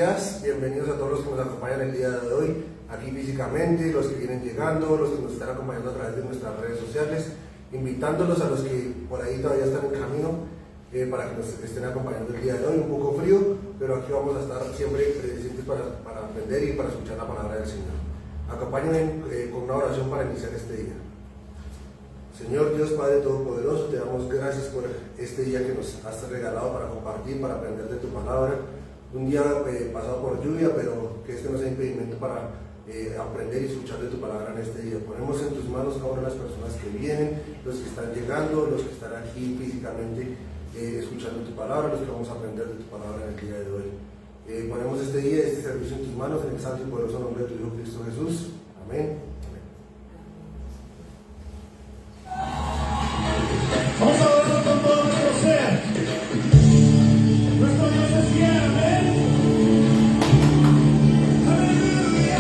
días, bienvenidos a todos los que nos acompañan el día de hoy, aquí físicamente, los que vienen llegando, los que nos están acompañando a través de nuestras redes sociales, invitándolos a los que por ahí todavía están en camino para que nos estén acompañando el día de hoy, un poco frío, pero aquí vamos a estar siempre presentes para aprender y para escuchar la palabra del Señor. Acompáñenme con una oración para iniciar este día. Señor Dios Padre Todopoderoso, te damos gracias por este día que nos has regalado para compartir, para aprender de tu palabra. Un día pasado por lluvia, pero que este no sea impedimento para aprender y escuchar de tu palabra en este día. Ponemos en tus manos ahora las personas que vienen, los que están llegando, los que están aquí físicamente escuchando tu palabra, los que vamos a aprender de tu palabra en el día de hoy. Ponemos este día, este servicio en tus manos, en el santo y poderoso nombre de tu Hijo Cristo Jesús. Amén. Vamos a verlo con todo nuestro ser. Nuestro Dios es fiel, amén. Aleluya.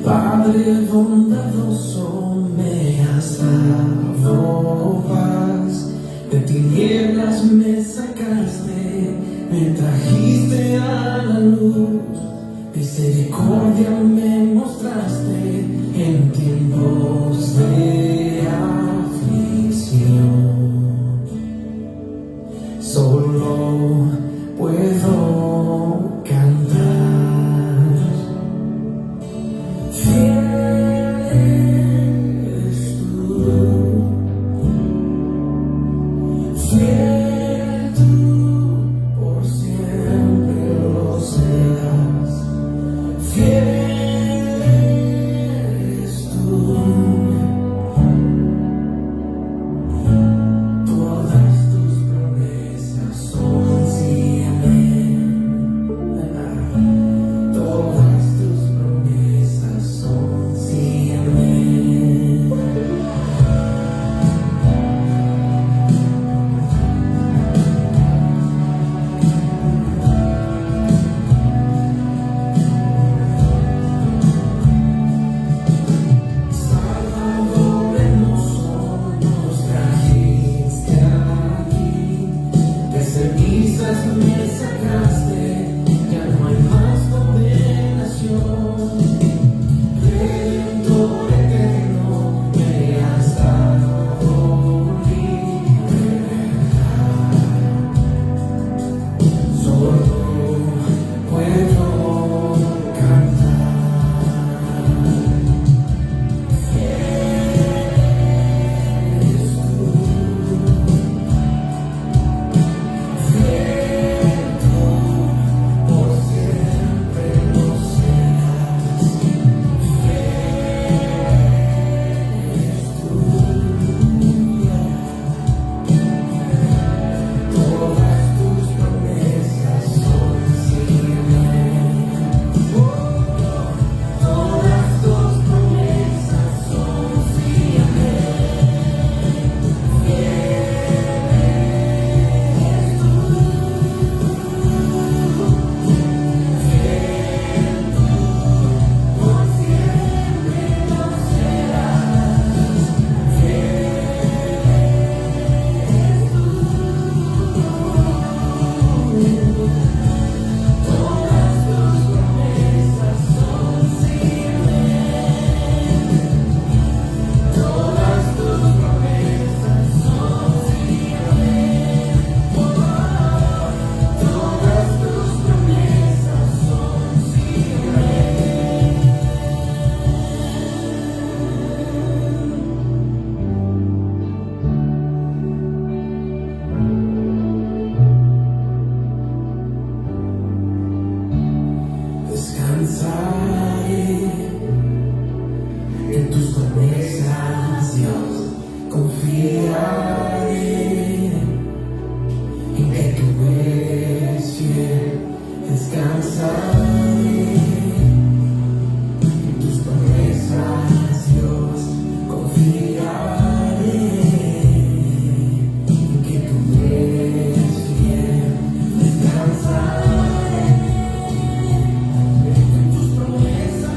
Padre bondadoso, me has dado paz, de tinieblas me sacaste, me trajiste a la luz, misericordia me mostraste en tiempos de aflicción. Solo puedo cantar. Fiel eres tú, fiel tú, por siempre lo serás. Fiel eres tú, todas tus promesas son sí, amén. Todas tus promesas son sí, amén. Salvador hermoso, nos trajiste aquí, de cenizas me sacaste, ya no hay más condenación. Redentor eterno, me has dado libertad. Solo puedo cantar. Descansaré en tus promesas, Dios, confiaré en que tú eres fiel. Descansaré en tus promesas, Dios, confiaré en que tú eres fiel. Descansaré. Promesas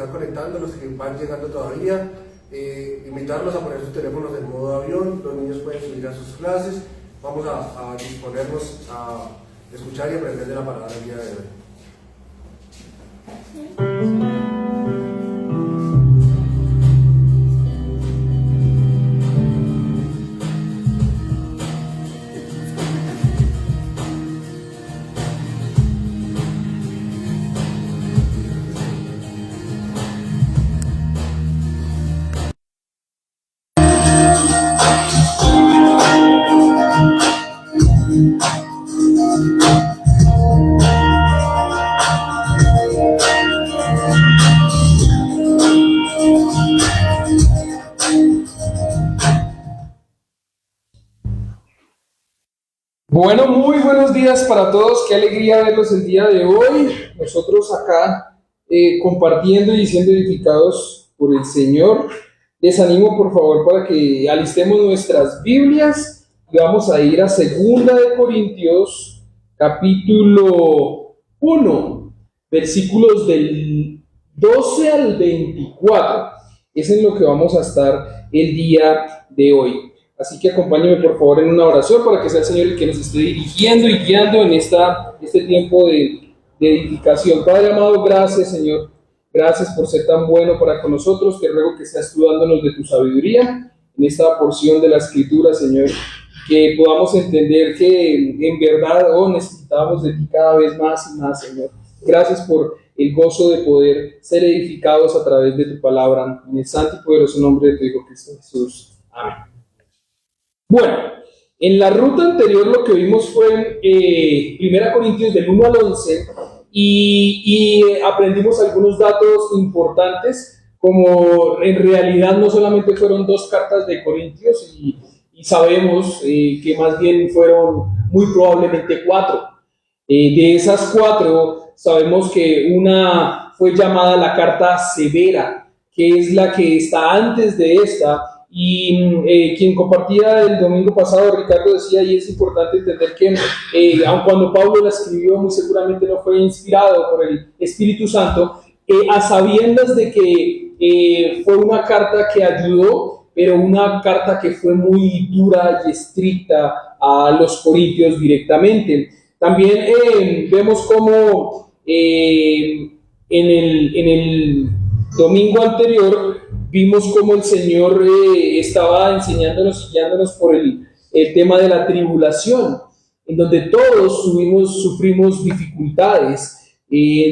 están conectando, los que van llegando todavía, invitarlos a poner sus teléfonos en modo avión, los niños pueden subir a sus clases, vamos a disponernos a escuchar y aprender de la palabra el día de hoy. Bueno, muy buenos días para todos, qué alegría verlos el día de hoy, nosotros acá compartiendo y siendo edificados por el Señor. Les animo por favor para que alistemos nuestras Biblias y vamos a ir a 2 Corintios capítulo 1, versículos del 12 al 24, es en lo que vamos a estar el día de hoy. Así que acompáñenme por favor en una oración para que sea el Señor el que nos esté dirigiendo y guiando en este tiempo de edificación. Padre amado, gracias Señor, gracias por ser tan bueno para con nosotros. Te ruego que seas tú dándonos de tu sabiduría en esta porción de la Escritura, Señor, que podamos entender que en verdad necesitamos de ti cada vez más y más, Señor. Gracias por el gozo de poder ser edificados a través de tu palabra. En el santo y poderoso nombre de tu Hijo Cristo Jesús. Amén. Bueno, en la ruta anterior lo que vimos fue 1 Corintios del 1 al 11 y aprendimos algunos datos importantes, como en realidad no solamente fueron 2 cartas de Corintios y sabemos que más bien fueron muy probablemente 4. De esas 4 sabemos que una fue llamada la carta severa, que es la que está antes de esta. Y quien compartía el domingo pasado, Ricardo, decía, y es importante entender que aun cuando Pablo la escribió, muy seguramente no fue inspirado por el Espíritu Santo, a sabiendas de que fue una carta que ayudó, pero una carta que fue muy dura y estricta a los corintios directamente. También vemos cómo en el domingo anterior vimos cómo el Señor estaba enseñándonos y guiándonos por el tema de la tribulación, en donde todos sufrimos dificultades,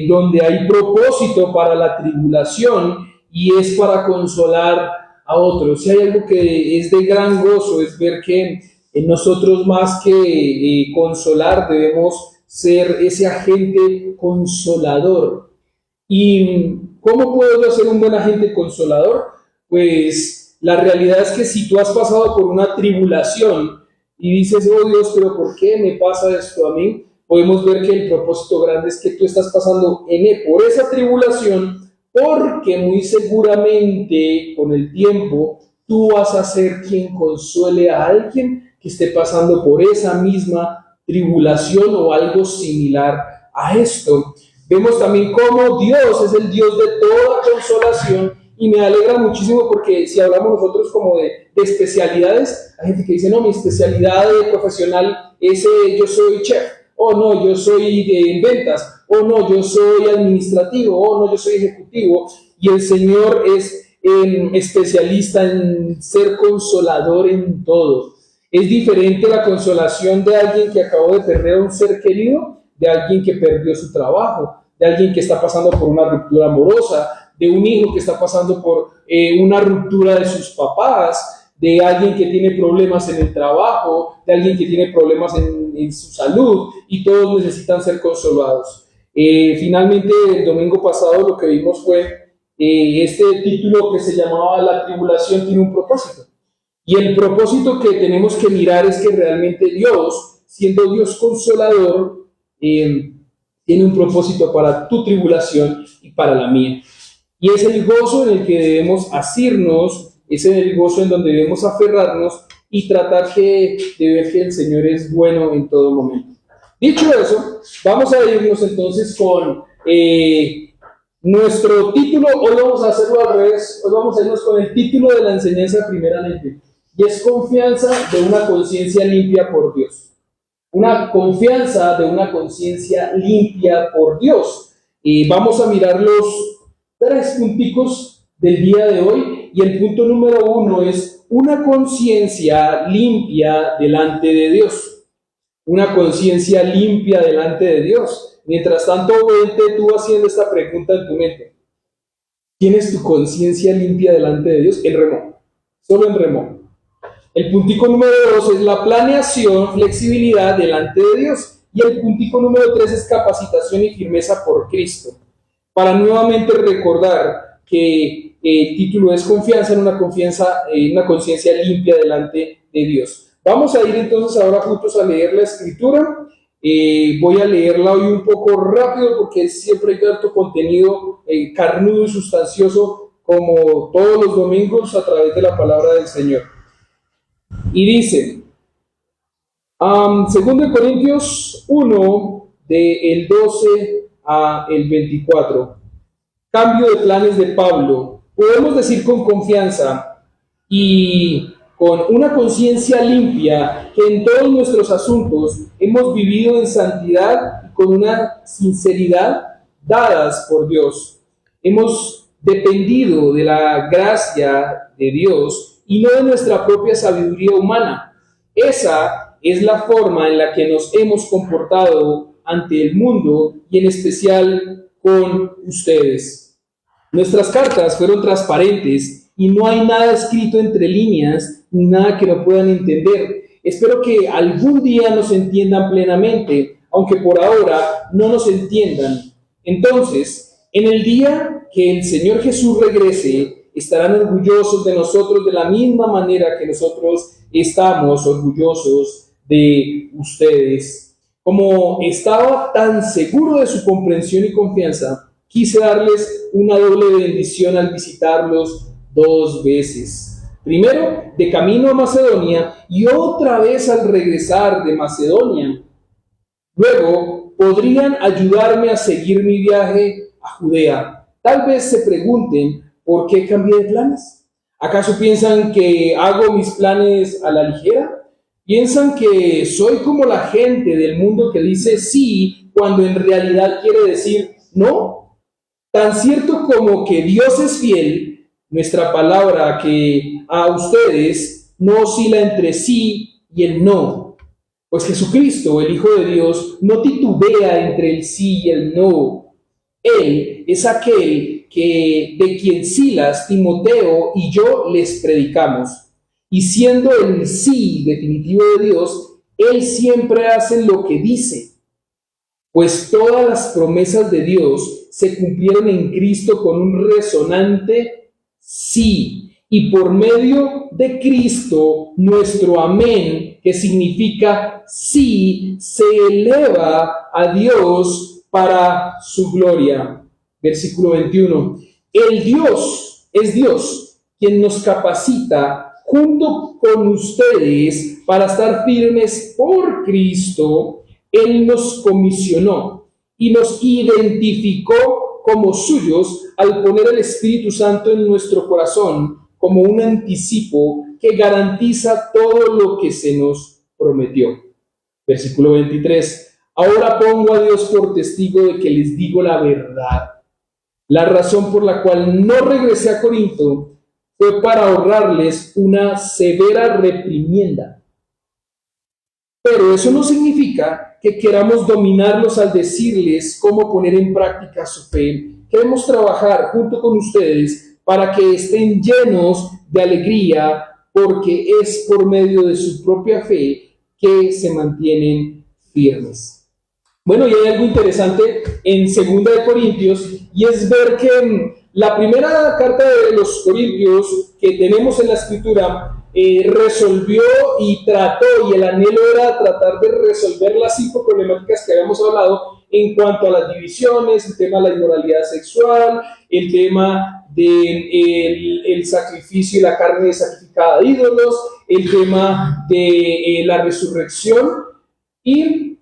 donde hay propósito para la tribulación y es para consolar a otros. Si hay algo que es de gran gozo, es ver que en nosotros más que consolar debemos ser ese agente consolador. ¿Y cómo puedo yo ser un buen agente consolador? Pues la realidad es que si tú has pasado por una tribulación y dices, oh Dios, pero ¿por qué me pasa esto a mí? Podemos ver que el propósito grande es que tú estás pasando por esa tribulación, porque muy seguramente con el tiempo tú vas a ser quien consuele a alguien que esté pasando por esa misma tribulación o algo similar a esto. Vemos también cómo Dios es el Dios de toda consolación y me alegra muchísimo porque si hablamos nosotros como de especialidades, hay gente que dice, no, mi especialidad profesional es yo soy chef, o no, yo soy de ventas, o no, yo soy administrativo, o no, yo soy ejecutivo, y el Señor es especialista en ser consolador en todo. Es diferente la consolación de alguien que acabó de perder a un ser querido, de alguien que perdió su trabajo, de alguien que está pasando por una ruptura amorosa, de un hijo que está pasando por una ruptura de sus papás, de alguien que tiene problemas en el trabajo, de alguien que tiene problemas en su salud, y todos necesitan ser consolados. Finalmente, el domingo pasado lo que vimos fue este título que se llamaba La tribulación tiene un propósito. Y el propósito que tenemos que mirar es que realmente Dios, siendo Dios consolador, tiene un propósito para tu tribulación y para la mía. Y es el gozo en el que debemos asirnos, es el gozo en donde debemos aferrarnos y tratar de ver que el Señor es bueno en todo momento. Dicho eso, vamos a irnos entonces con Nuestro título, hoy vamos a hacerlo al revés, hoy vamos a irnos con el título de la enseñanza primeramente, y es confianza de una conciencia limpia por Dios. Una confianza de una conciencia limpia por Dios. Y vamos a mirar los 3 punticos del día de hoy, y el punto número 1 es una conciencia limpia delante de Dios. Una conciencia limpia delante de Dios. Mientras tanto, vente tú haciendo esta pregunta en tu mente. ¿Tienes tu conciencia limpia delante de Dios? En remo, solo en remo. El puntico número 2 es la planeación, flexibilidad delante de Dios. Y el puntico número 3 es capacitación y firmeza por Cristo. Para nuevamente recordar que el título es confianza en una conciencia limpia delante de Dios. Vamos a ir entonces ahora juntos a leer la Escritura. Voy a leerla hoy un poco rápido porque siempre hay tanto contenido carnudo y sustancioso como todos los domingos a través de la palabra del Señor. Y dice, 2 Corintios 1, del 12 al 24, cambio de planes de Pablo. Podemos decir con confianza y con una conciencia limpia que en todos nuestros asuntos hemos vivido en santidad y con una sinceridad dadas por Dios. Hemos dependido de la gracia de Dios y no de nuestra propia sabiduría humana. Esa es la forma en la que nos hemos comportado ante el mundo y en especial con ustedes. Nuestras cartas fueron transparentes y no hay nada escrito entre líneas ni nada que no puedan entender. Espero que algún día nos entiendan plenamente, aunque por ahora no nos entiendan. Entonces, en el día que el Señor Jesús regrese, estarán orgullosos de nosotros de la misma manera que nosotros estamos orgullosos de ustedes. Como estaba tan seguro de su comprensión y confianza, quise darles una doble bendición al visitarlos 2 veces. Primero, de camino a Macedonia y otra vez al regresar de Macedonia. Luego, podrían ayudarme a seguir mi viaje a Judea. Tal vez se pregunten, ¿por qué cambié de planes? ¿Acaso piensan que hago mis planes a la ligera? ¿Piensan que soy como la gente del mundo que dice sí cuando en realidad quiere decir no? Tan cierto como que Dios es fiel, nuestra palabra que a ustedes no oscila entre sí y el no. Pues Jesucristo, el Hijo de Dios, no titubea entre el sí y el no. Él es aquel de quien Silas, Timoteo y yo les predicamos. Y siendo el sí definitivo de Dios, Él siempre hace lo que dice. Pues todas las promesas de Dios se cumplieron en Cristo con un resonante sí. Y por medio de Cristo, nuestro amén, que significa sí, se eleva a Dios para su gloria. Versículo 21. El Dios es Dios quien nos capacita junto con ustedes para estar firmes por Cristo. Él nos comisionó y nos identificó como suyos al poner el Espíritu Santo en nuestro corazón como un anticipo que garantiza todo lo que se nos prometió. Versículo 23. Ahora pongo a Dios por testigo de que les digo la verdad. La razón por la cual no regresé a Corinto fue para ahorrarles una severa reprimienda. Pero eso no significa que queramos dominarlos al decirles cómo poner en práctica su fe. Queremos trabajar junto con ustedes para que estén llenos de alegría, porque es por medio de su propia fe que se mantienen firmes. Bueno, y hay algo interesante en 2 Corintios, y es ver que la primera carta de los Corintios que tenemos en la Escritura resolvió y trató, y el anhelo era tratar de resolver las 5 problemáticas que habíamos hablado en cuanto a las divisiones, el tema de la inmoralidad sexual, el tema del sacrificio y la carne sacrificada de ídolos, el tema de la resurrección, y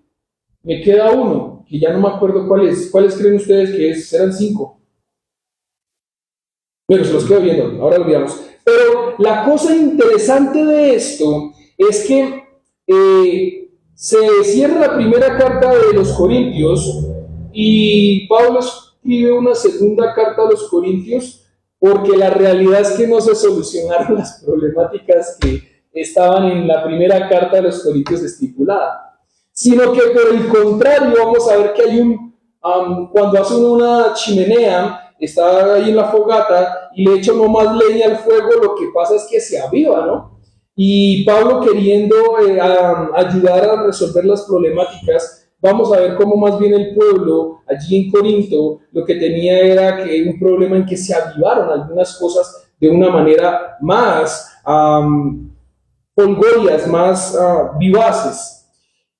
me queda uno, que ya no me acuerdo cuál es. ¿Cuáles creen ustedes que es? Eran 5. Pero se los quedo viendo, ahora lo veamos. Pero la cosa interesante de esto es que se cierra la primera carta de los Corintios y Pablo escribe una segunda carta a los Corintios porque la realidad es que no se solucionaron las problemáticas que estaban en la primera carta de los Corintios estipulada, sino que por el contrario vamos a ver que hay cuando hace uno una chimenea, está ahí en la fogata y le echa no más leña al fuego, lo que pasa es que se aviva, ¿no? Y Pablo queriendo ayudar a resolver las problemáticas, vamos a ver cómo más bien el pueblo allí en Corinto lo que tenía era que un problema en que se avivaron algunas cosas de una manera más folgorias, más vivaces.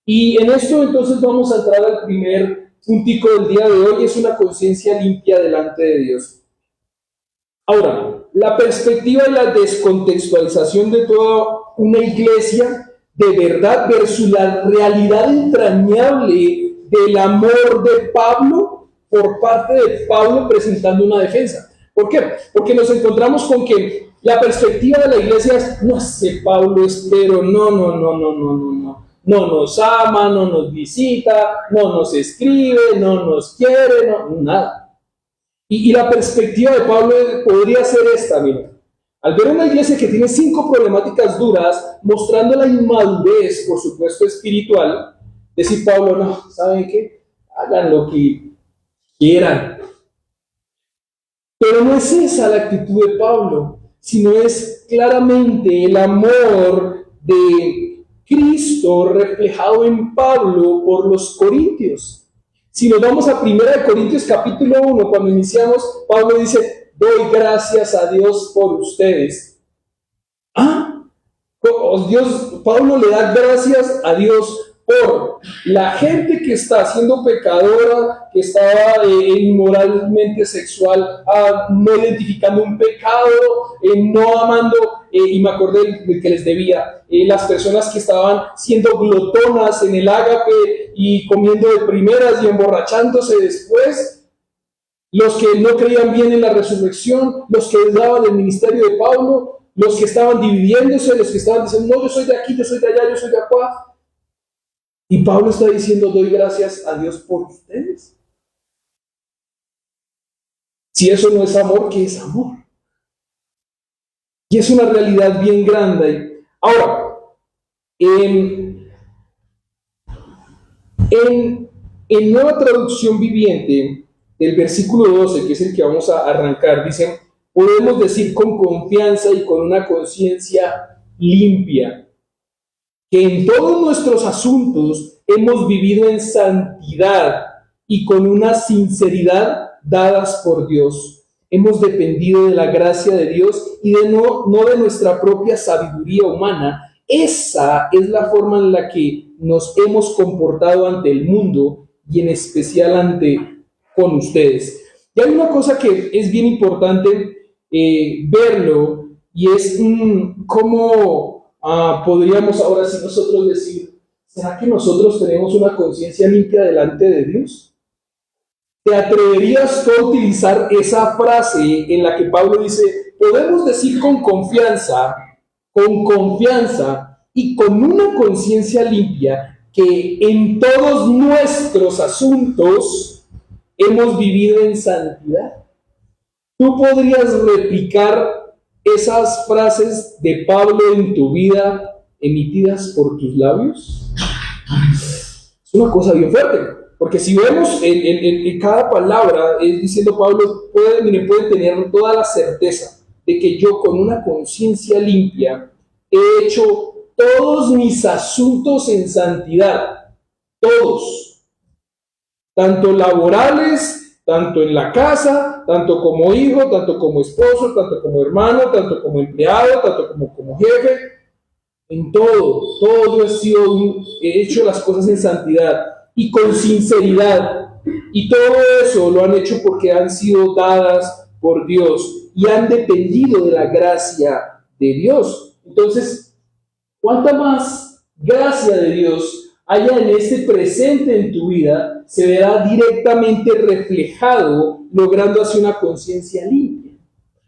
Y en esto entonces vamos a entrar al primer puntico del día de hoy, es una conciencia limpia delante de Dios. Ahora, la perspectiva y la descontextualización de toda una iglesia de verdad versus la realidad entrañable del amor de Pablo por parte de Pablo presentando una defensa. ¿Por qué? Porque nos encontramos con que la perspectiva de la iglesia es, no sé, Pablo, espero, no nos ama, no nos visita, no nos escribe, no nos quiere, nada. Y la perspectiva de Pablo podría ser esta, mira. Al ver una iglesia que tiene 5 problemáticas duras, mostrando la inmadurez, por supuesto, espiritual, decir Pablo, no, ¿saben qué? Hagan lo que quieran. Pero no es esa la actitud de Pablo, sino es claramente el amor de Cristo reflejado en Pablo por los corintios. Si nos vamos a 1 Corintios capítulo 1, cuando iniciamos, Pablo dice, doy gracias a Dios por ustedes. Pablo le da gracias a Dios por la gente que está siendo pecadora, que está inmoralmente sexual, no identificando un pecado, no amando, y me acordé del que les debía, las personas que estaban siendo glotonas en el ágape y comiendo de primeras y emborrachándose después, los que no creían bien en la resurrección, los que dudaban del ministerio de Pablo, los que estaban dividiéndose, los que estaban diciendo, no, yo soy de aquí, yo soy de allá, yo soy de acá. Y Pablo está diciendo, doy gracias a Dios por ustedes. Si eso no es amor, ¿qué es amor? Y es una realidad bien grande. Ahora, en Nueva Traducción Viviente, el versículo 12, que es el que vamos a arrancar, dice, podemos decir con confianza y con una conciencia limpia, que en todos nuestros asuntos hemos vivido en santidad y con una sinceridad dadas por Dios. Hemos dependido de la gracia de Dios y no de nuestra propia sabiduría humana. Esa es la forma en la que nos hemos comportado ante el mundo y en especial con ustedes. Y hay una cosa que es bien importante verlo y es cómo podríamos ahora sí nosotros decir, ¿será que nosotros tenemos una conciencia limpia delante de Dios? ¿Te atreverías tú a utilizar esa frase en la que Pablo dice, podemos decir con confianza y con una conciencia limpia que en todos nuestros asuntos hemos vivido en santidad? ¿Tú podrías replicar esas frases de Pablo en tu vida emitidas por tus labios? Es una cosa bien fuerte, porque si vemos en cada palabra, es diciendo Pablo, pueden tener toda la certeza de que yo con una conciencia limpia he hecho todos mis asuntos en santidad, todos, tanto laborales, tanto en la casa, tanto como hijo, tanto como esposo, tanto como hermano, tanto como empleado, tanto como jefe, en todo yo he hecho las cosas en santidad y con sinceridad, y todo eso lo han hecho porque han sido dadas por Dios y han dependido de la gracia de Dios. Entonces, ¿cuánta más gracia de Dios haya en este presente en tu vida, se verá directamente reflejado, logrando así una conciencia limpia?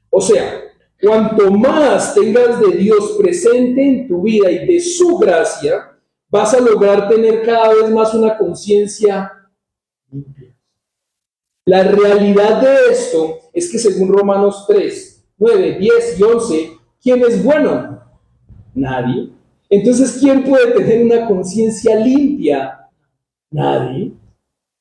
O sea, cuanto más tengas de Dios presente en tu vida y de su gracia, vas a lograr tener cada vez más una conciencia limpia. La realidad de esto es que según Romanos 3, 9, 10 y 11, ¿quién es bueno? Nadie. Entonces, ¿quién puede tener una conciencia limpia? Nadie.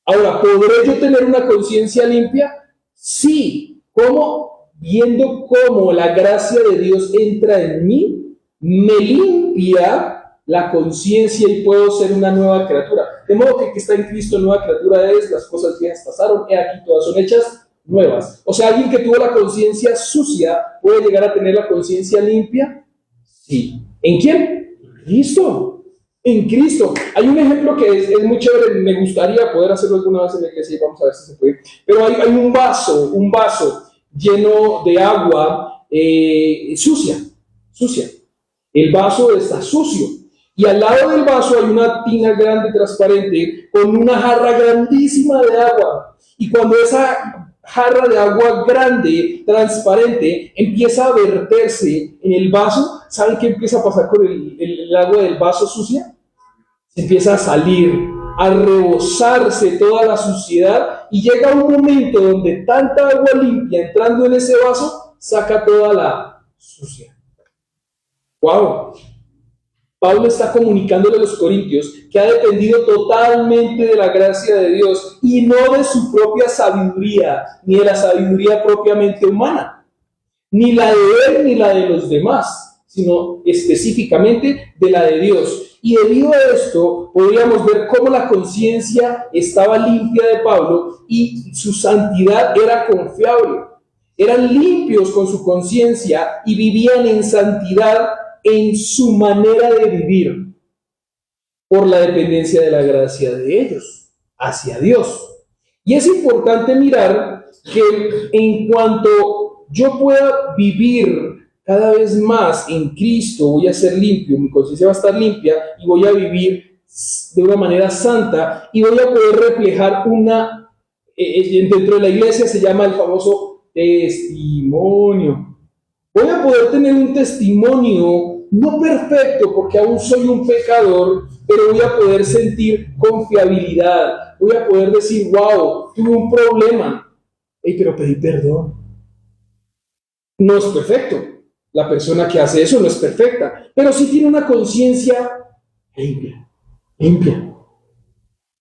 Ahora, ¿podré yo tener una conciencia limpia? Sí. ¿Cómo? Viendo cómo la gracia de Dios entra en mí, me limpia la conciencia y puedo ser una nueva criatura. De modo que el que está en Cristo, nueva criatura es, las cosas viejas pasaron, he aquí todas son hechas nuevas. O sea, alguien que tuvo la conciencia sucia, ¿puede llegar a tener la conciencia limpia? Sí. ¿En quién? En Cristo. En Cristo. Hay un ejemplo que es muy chévere, me gustaría poder hacerlo alguna vez en el que sí, vamos a ver si se puede. Pero hay un vaso lleno de agua sucia. El vaso está sucio. Y al lado del vaso hay una tina grande transparente con una jarra grandísima de agua. Y cuando esa jarra de agua grande, transparente, empieza a verterse en el vaso, ¿saben qué empieza a pasar con el agua del vaso sucia? Se empieza a salir, a rebosarse toda la suciedad y llega un momento donde tanta agua limpia entrando en ese vaso saca toda la suciedad. ¡Wow! Pablo está comunicándole a los corintios que ha dependido totalmente de la gracia de Dios y no de su propia sabiduría, ni de la sabiduría propiamente humana, ni la de él ni la de los demás, sino específicamente de la de Dios. Y debido a esto, podríamos ver cómo la conciencia estaba limpia de Pablo y su santidad era confiable. Eran limpios con su conciencia y vivían en santidad en su manera de vivir por la dependencia de la gracia de ellos hacia Dios. Y es importante mirar que en cuanto yo pueda vivir cada vez más en Cristo, voy a ser limpio, mi conciencia va a estar limpia y voy a vivir de una manera santa y voy a poder reflejar dentro de la iglesia se llama el famoso testimonio. Voy a poder tener un testimonio no perfecto porque aún soy un pecador, pero voy a poder sentir confiabilidad. Voy a poder decir, wow, tuve un problema, pero pedí perdón. No es perfecto. La persona que hace eso no es perfecta, pero sí tiene una conciencia limpia.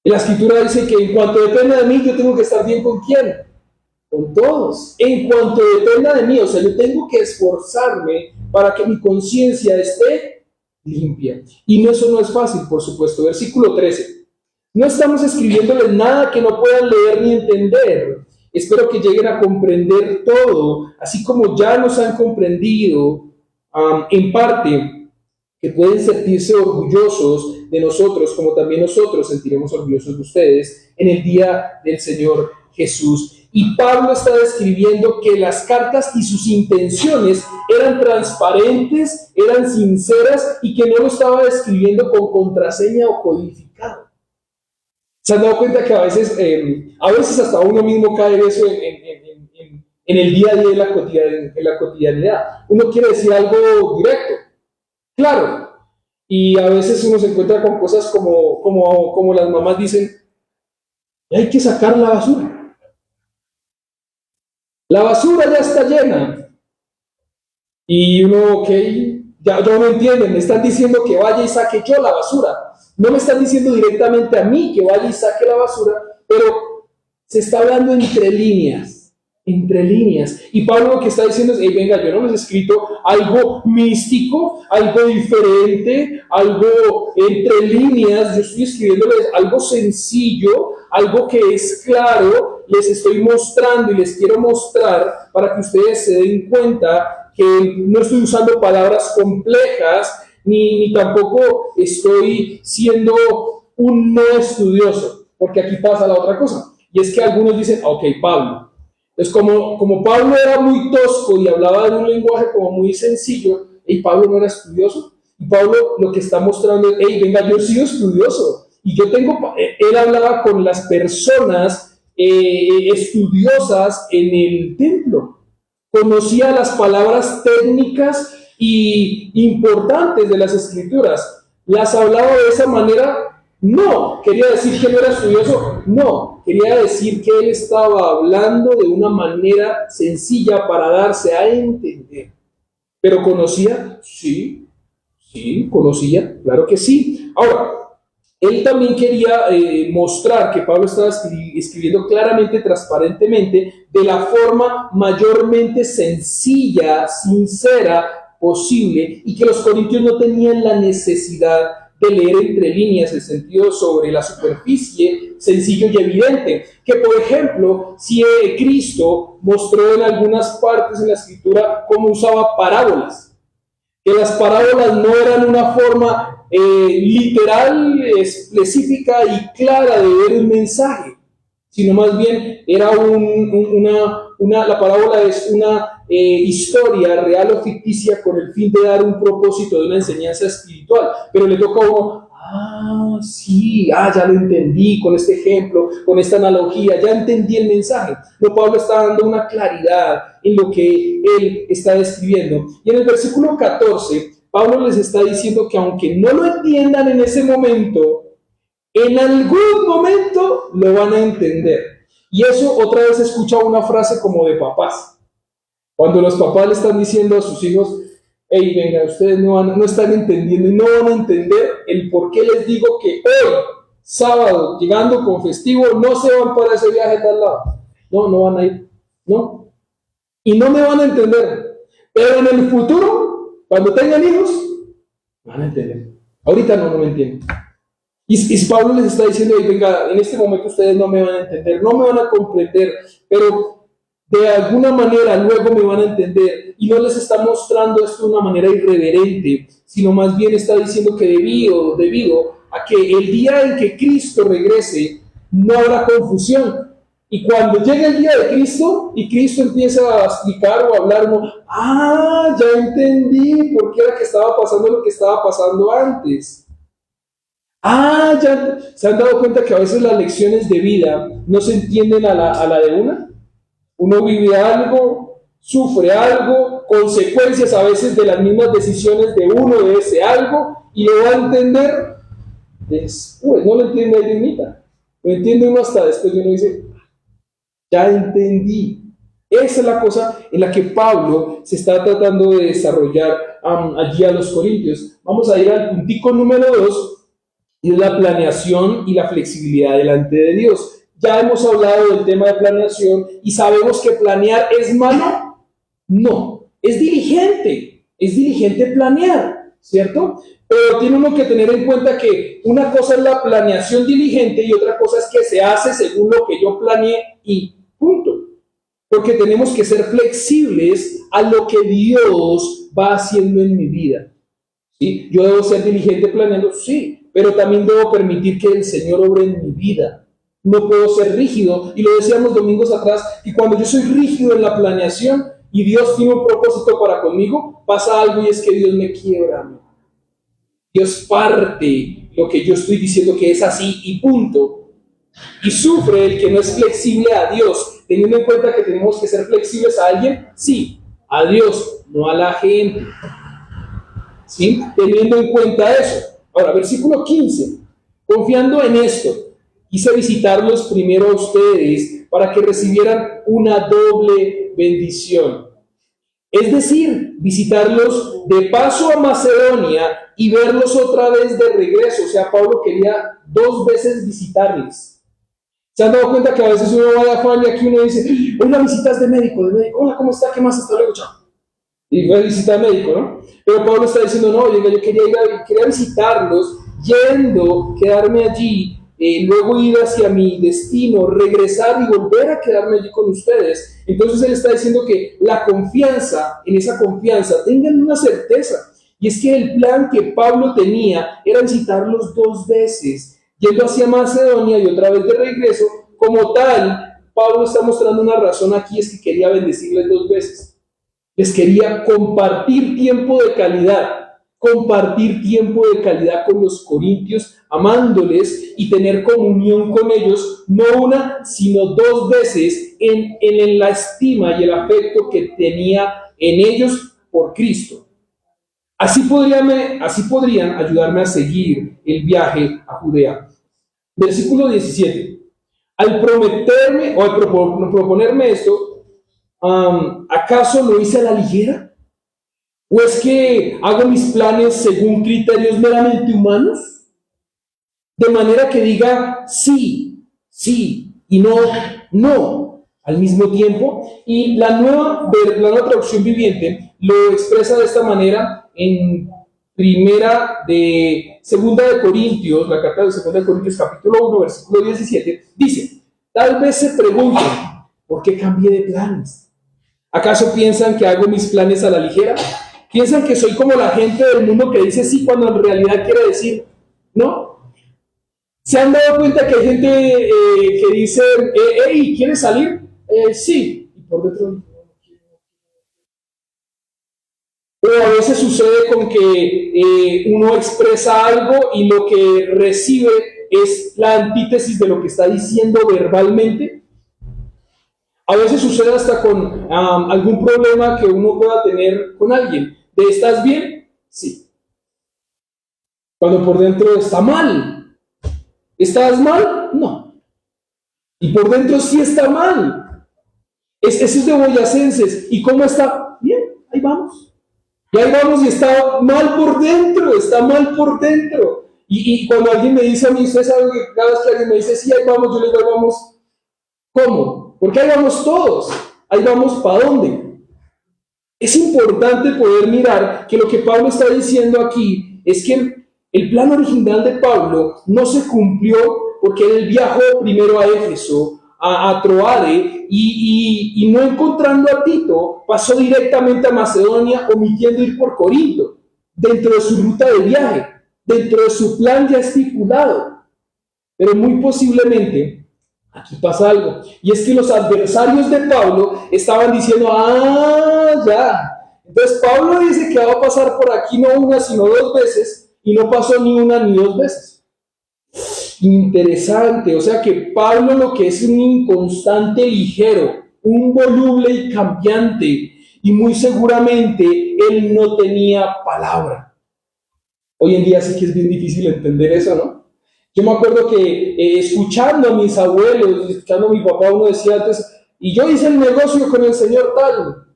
Y la escritura dice que en cuanto dependa de mí, yo tengo que estar bien ¿con quién? Con todos. En cuanto dependa de mí, o sea, yo tengo que esforzarme para que mi conciencia esté limpia. Y eso no es fácil, por supuesto. Versículo 13. No estamos escribiéndoles nada que no puedan leer ni entender. Espero que lleguen a comprender todo, así como ya nos han comprendido en parte, que pueden sentirse orgullosos de nosotros, como también nosotros sentiremos orgullosos de ustedes en el día del Señor Jesús. Y Pablo está describiendo que las cartas y sus intenciones eran transparentes, eran sinceras y que no lo estaba describiendo con contraseña o codificado. ¿Se han dado cuenta que a veces hasta uno mismo cae en eso en el día a día, en la cotidianidad? Uno quiere decir algo directo, claro, y a veces uno se encuentra con cosas como las mamás dicen, hay que sacar la basura. La basura ya está llena. Y uno, ok, ya no entienden, me están diciendo que vaya y saque yo la basura. No me están diciendo directamente a mí que vaya y saque la basura, pero se está hablando entre líneas. Y Pablo lo que está diciendo es, venga, yo no les he escrito algo místico, algo diferente, algo entre líneas, yo estoy escribiéndoles algo sencillo, algo que es claro, les estoy mostrando y les quiero mostrar para que ustedes se den cuenta que no estoy usando palabras complejas, ni tampoco estoy siendo un no estudioso, porque aquí pasa la otra cosa, y es que algunos dicen, ok, Pablo, entonces como Pablo era muy tosco y hablaba de un lenguaje como muy sencillo, Pablo no era estudioso, y Pablo lo que está mostrando es, venga, yo he sido estudioso, y él hablaba con las personas estudiosas en el templo, conocía las palabras técnicas y importantes de las Escrituras. ¿Las hablaba de esa manera? No. ¿Quería decir que no era estudioso? No. Quería decir que él estaba hablando de una manera sencilla para darse a entender. ¿Pero conocía? Sí, conocía, claro que sí. Ahora, él también quería mostrar que Pablo estaba escribiendo claramente, transparentemente, de la forma mayormente sencilla, sincera posible, y que los corintios no tenían la necesidad de leer entre líneas el sentido sobre la superficie, sencillo y evidente. Que, por ejemplo, si Cristo mostró en algunas partes en la Escritura cómo usaba parábolas, que las parábolas no eran una forma literal, específica y clara de ver un mensaje, sino más bien era la parábola es una historia real o ficticia con el fin de dar un propósito de una enseñanza espiritual, pero le toca a uno, ya lo entendí con este ejemplo, con esta analogía, ya entendí el mensaje. No, Pablo está dando una claridad en lo que él está describiendo. Y en el versículo 14, Pablo les está diciendo que aunque no lo entiendan en ese momento, en algún momento lo van a entender. Y eso otra vez escucha una frase como de papás. Cuando los papás le están diciendo a sus hijos, hey, venga, ustedes no están entendiendo y no van a entender el por qué les digo que hoy, sábado, llegando con festivo, no se van para ese viaje a tal lado. No van a ir. No. Y no me van a entender. Pero en el futuro, cuando tengan hijos, van a entender. Ahorita no me entienden. Y Pablo les está diciendo, hey, venga, en este momento ustedes no me van a entender, no me van a comprender, pero de alguna manera luego me van a entender. Y no les está mostrando esto de una manera irreverente, sino más bien está diciendo que debido a que el día en que Cristo regrese, no habrá confusión. Y cuando llegue el día de Cristo, y Cristo empieza a explicar o a hablar, ya entendí por qué era que estaba pasando lo que estaba pasando antes. Ya se han dado cuenta que a veces las lecciones de vida no se entienden a la de una. Uno vive algo, sufre algo, consecuencias a veces de las mismas decisiones de uno, de ese algo, y lo va a entender después. No lo entiende ahí misma. Lo entiende uno hasta después y uno dice, ya entendí. Esa es la cosa en la que Pablo se está tratando de desarrollar allí a los corintios. Vamos a ir al puntico número 2, y es la planeación y la flexibilidad delante de Dios. Ya hemos hablado del tema de planeación y sabemos que planear es malo. No, es diligente planear, ¿cierto? Pero tiene uno que tener en cuenta que una cosa es la planeación diligente y otra cosa es que se hace según lo que yo planeé y punto. Porque tenemos que ser flexibles a lo que Dios va haciendo en mi vida. ¿Sí? Yo debo ser diligente planeando, sí, pero también debo permitir que el Señor obre en mi vida. No puedo ser rígido, y lo decíamos domingos atrás, que cuando yo soy rígido en la planeación y Dios tiene un propósito para conmigo, pasa algo y es que Dios me quiebra. Dios parte lo que yo estoy diciendo que es así y punto. Y sufre el que no es flexible a Dios, teniendo en cuenta que tenemos que ser flexibles a alguien, sí, a Dios, no a la gente. ¿Sí? Teniendo en cuenta eso. Ahora, versículo 15. Confiando en esto, quise visitarlos primero a ustedes para que recibieran una doble bendición. Es decir, visitarlos de paso a Macedonia y verlos otra vez de regreso. O sea, Pablo quería 2 veces visitarles. ¿Se han dado cuenta que a veces uno va de afán y aquí uno dice, hola, visitas de médico, hola, ¿cómo está? ¿Qué más? Hasta luego, chao. Y fue a visitar médico, ¿no? Pero Pablo está diciendo, no, yo quería visitarlos, quedarme allí, luego ir hacia mi destino, regresar y volver a quedarme allí con ustedes. Entonces él está diciendo que la confianza, en esa confianza, tengan una certeza. Y es que el plan que Pablo tenía era visitarlos 2 veces, yendo hacia Macedonia y otra vez de regreso. Como tal, Pablo está mostrando una razón aquí, es que quería bendecirles 2 veces. Les quería compartir tiempo de calidad. compartir tiempo de calidad con los corintios, amándoles y tener comunión con ellos, no una, sino 2 veces en la estima y el afecto que tenía en ellos por Cristo. Así podrían ayudarme a seguir el viaje a Judea. Versículo 17. Al prometerme o al proponerme esto, ¿acaso lo hice a la ligera? ¿O es que hago mis planes según criterios meramente humanos? De manera que diga sí, sí y no, no al mismo tiempo. Y la nueva traducción viviente lo expresa de esta manera en segunda de Corintios, la carta de segunda de Corintios capítulo 1, versículo 17, dice: tal vez se pregunten, ¿por qué cambié de planes? ¿Acaso piensan que hago mis planes a la ligera? ¿Piensan que soy como la gente del mundo que dice sí cuando en realidad quiere decir no? ¿Se han dado cuenta que hay gente que dice, hey, ¿quieres salir? Sí. Y por dentro no quiero. O a veces sucede con que uno expresa algo y lo que recibe es la antítesis de lo que está diciendo verbalmente. A veces sucede hasta con algún problema que uno pueda tener con alguien. ¿Estás bien? Sí. Cuando por dentro está mal. ¿Estás mal? No. Y por dentro sí está mal. Eso es de boyacenses. ¿Y cómo está? Bien, ahí vamos. Y ahí vamos y está mal por dentro, está mal por dentro. Y cuando alguien me dice a mí, usted sabe que cada vez que alguien me dice, sí, ahí vamos, yo le digo, ahí vamos. ¿Cómo? Porque ahí vamos todos. Ahí vamos ¿para dónde? Es importante poder mirar que lo que Pablo está diciendo aquí es que el plan original de Pablo no se cumplió porque él viajó primero a Éfeso, a Troade, y no encontrando a Tito, pasó directamente a Macedonia, omitiendo ir por Corinto, dentro de su ruta de viaje, dentro de su plan ya estipulado. Pero muy posiblemente aquí pasa algo, y es que los adversarios de Pablo estaban diciendo, ya. Entonces Pablo dice que va a pasar por aquí no una, sino 2 veces, y no pasó ni una ni 2 veces. Interesante, o sea que Pablo lo que es un inconstante ligero, un voluble y cambiante, y muy seguramente él no tenía palabra. Hoy en día sí que es bien difícil entender eso, ¿no? Yo me acuerdo que escuchando a mis abuelos, escuchando a mi papá, uno decía antes, y yo hice el negocio con el señor tal.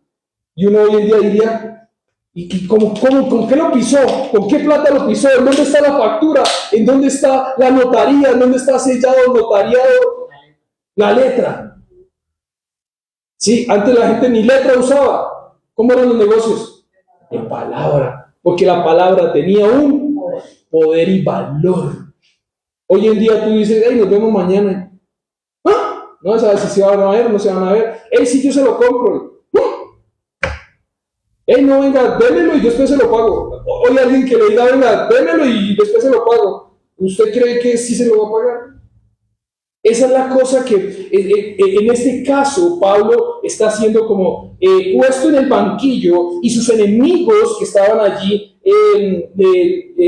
Y uno hoy en día diría, ¿y con qué lo pisó? ¿Con qué plata lo pisó? ¿En dónde está la factura? ¿En dónde está la notaría? ¿En dónde está sellado el notariado? La letra. Sí, antes la gente ni letra usaba. ¿Cómo eran los negocios? En palabra. Porque la palabra tenía un poder y valor. Hoy en día tú dices, hey, nos vemos mañana. ¿Ah? No sabes si se van a ver o no se van a ver. Hey, sí, yo se lo compro. Hey, no, venga, démelo y después se lo pago. Oye, alguien que le diga, venga, démelo y después se lo pago. ¿Usted cree que sí se lo va a pagar? Esa es la cosa que en este caso Pablo está siendo como puesto en el banquillo, y sus enemigos que estaban allí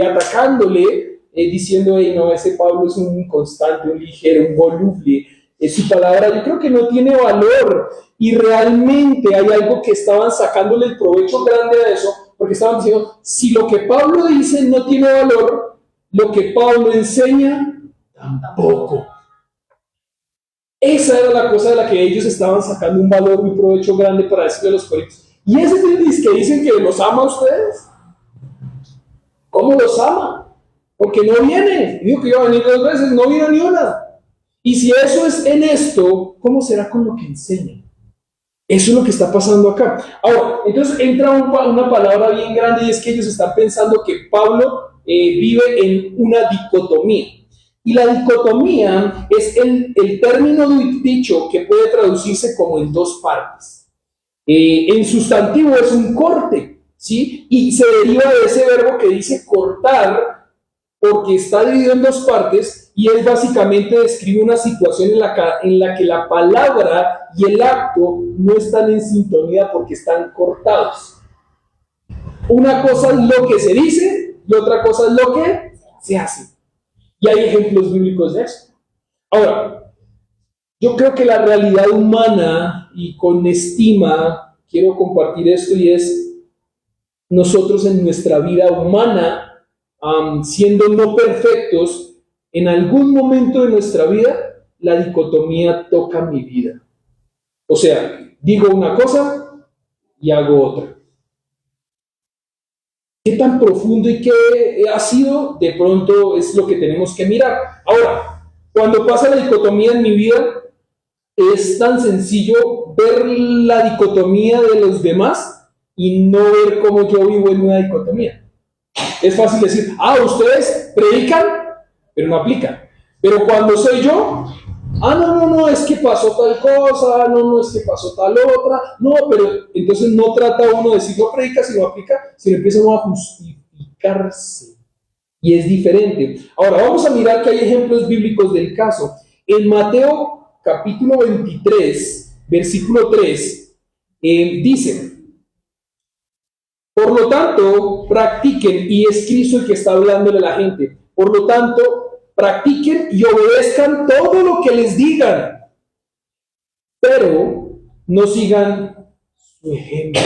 atacándole, diciendo, no, ese Pablo es un inconstante, un ligero, un voluble, su palabra yo creo que no tiene valor. Y realmente hay algo que estaban sacándole el provecho grande a eso, porque estaban diciendo, si lo que Pablo dice no tiene valor, lo que Pablo enseña tampoco. Esa era la cosa de la que ellos estaban sacando un valor, un provecho grande para decirle a los corintios. Y ese es que dicen que los ama a ustedes. ¿Cómo los ama? Porque no viene. Dijo que iba a venir 2 veces, no vino ni una. Y si eso es en esto, ¿cómo será con lo que enseña? Eso es lo que está pasando acá. Ahora, entonces entra una palabra bien grande, y es que ellos están pensando que Pablo vive en una dicotomía. Y la dicotomía es el término dicho que puede traducirse como en 2 partes. En sustantivo es un corte, ¿sí? Y se deriva de ese verbo que dice cortar, porque está dividido en 2 partes, y él básicamente describe una situación en la que la palabra y el acto no están en sintonía porque están cortados. una cosa es lo que se dice y otra cosa es lo que se hace. Y hay ejemplos bíblicos de eso. Ahora, yo creo que la realidad humana, y con estima quiero compartir esto, y es nosotros en nuestra vida humana, siendo no perfectos, en algún momento de nuestra vida, la dicotomía toca mi vida. O sea, digo una cosa y hago otra. ¿Qué tan profundo y qué ha sido? De pronto es lo que tenemos que mirar. Ahora, cuando pasa la dicotomía en mi vida, es tan sencillo ver la dicotomía de los demás y no ver cómo yo vivo en una dicotomía. Es fácil decir, ustedes predican, pero no aplican. Pero cuando soy yo, no, es que pasó tal cosa, no, es que pasó tal otra, no, pero entonces no trata uno de decir no predica, sino aplica, sino empieza uno a justificarse. Y es diferente. Ahora, vamos a mirar que hay ejemplos bíblicos del caso. En Mateo capítulo 23, versículo 3, dice, por lo tanto, practiquen, y es Cristo el que está hablándole a la gente, por lo tanto, practiquen y obedezcan todo lo que les digan, pero no sigan su ejemplo.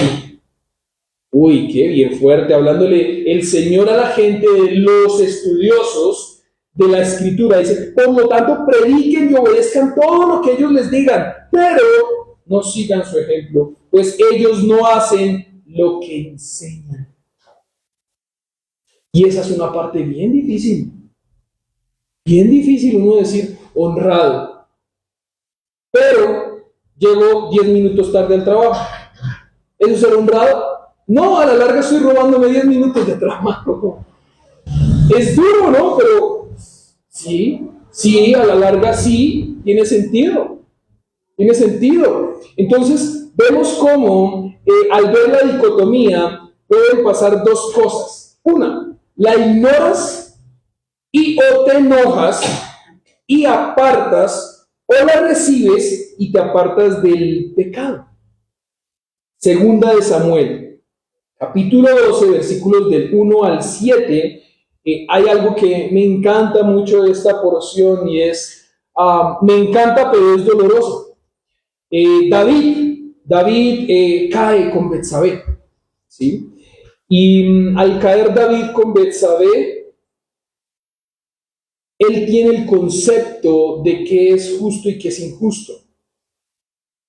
Uy, qué bien fuerte, hablándole el Señor a la gente, de los estudiosos de la Escritura. Dice, por lo tanto, prediquen y obedezcan todo lo que ellos les digan, pero no sigan su ejemplo, pues ellos no hacen lo que enseñan. Y esa es una parte bien difícil. Bien difícil uno decir honrado, pero llego 10 minutos tarde al trabajo. ¿Eso es ser honrado? No, a la larga estoy robándome 10 minutos de trabajo. Es duro, ¿no? Pero sí, a la larga sí, tiene sentido. Tiene sentido. Entonces, vemos cómo al ver la dicotomía pueden pasar dos cosas. Una, la ignoras y o te enojas y apartas, o la recibes y te apartas del pecado. Segunda de Samuel, capítulo 12, versículos del 1 al 7, hay algo que me encanta mucho de esta porción y es, me encanta pero es doloroso. David cae con Betsabé, ¿sí? Y al caer David con Betsabé, él tiene el concepto de qué es justo y qué es injusto.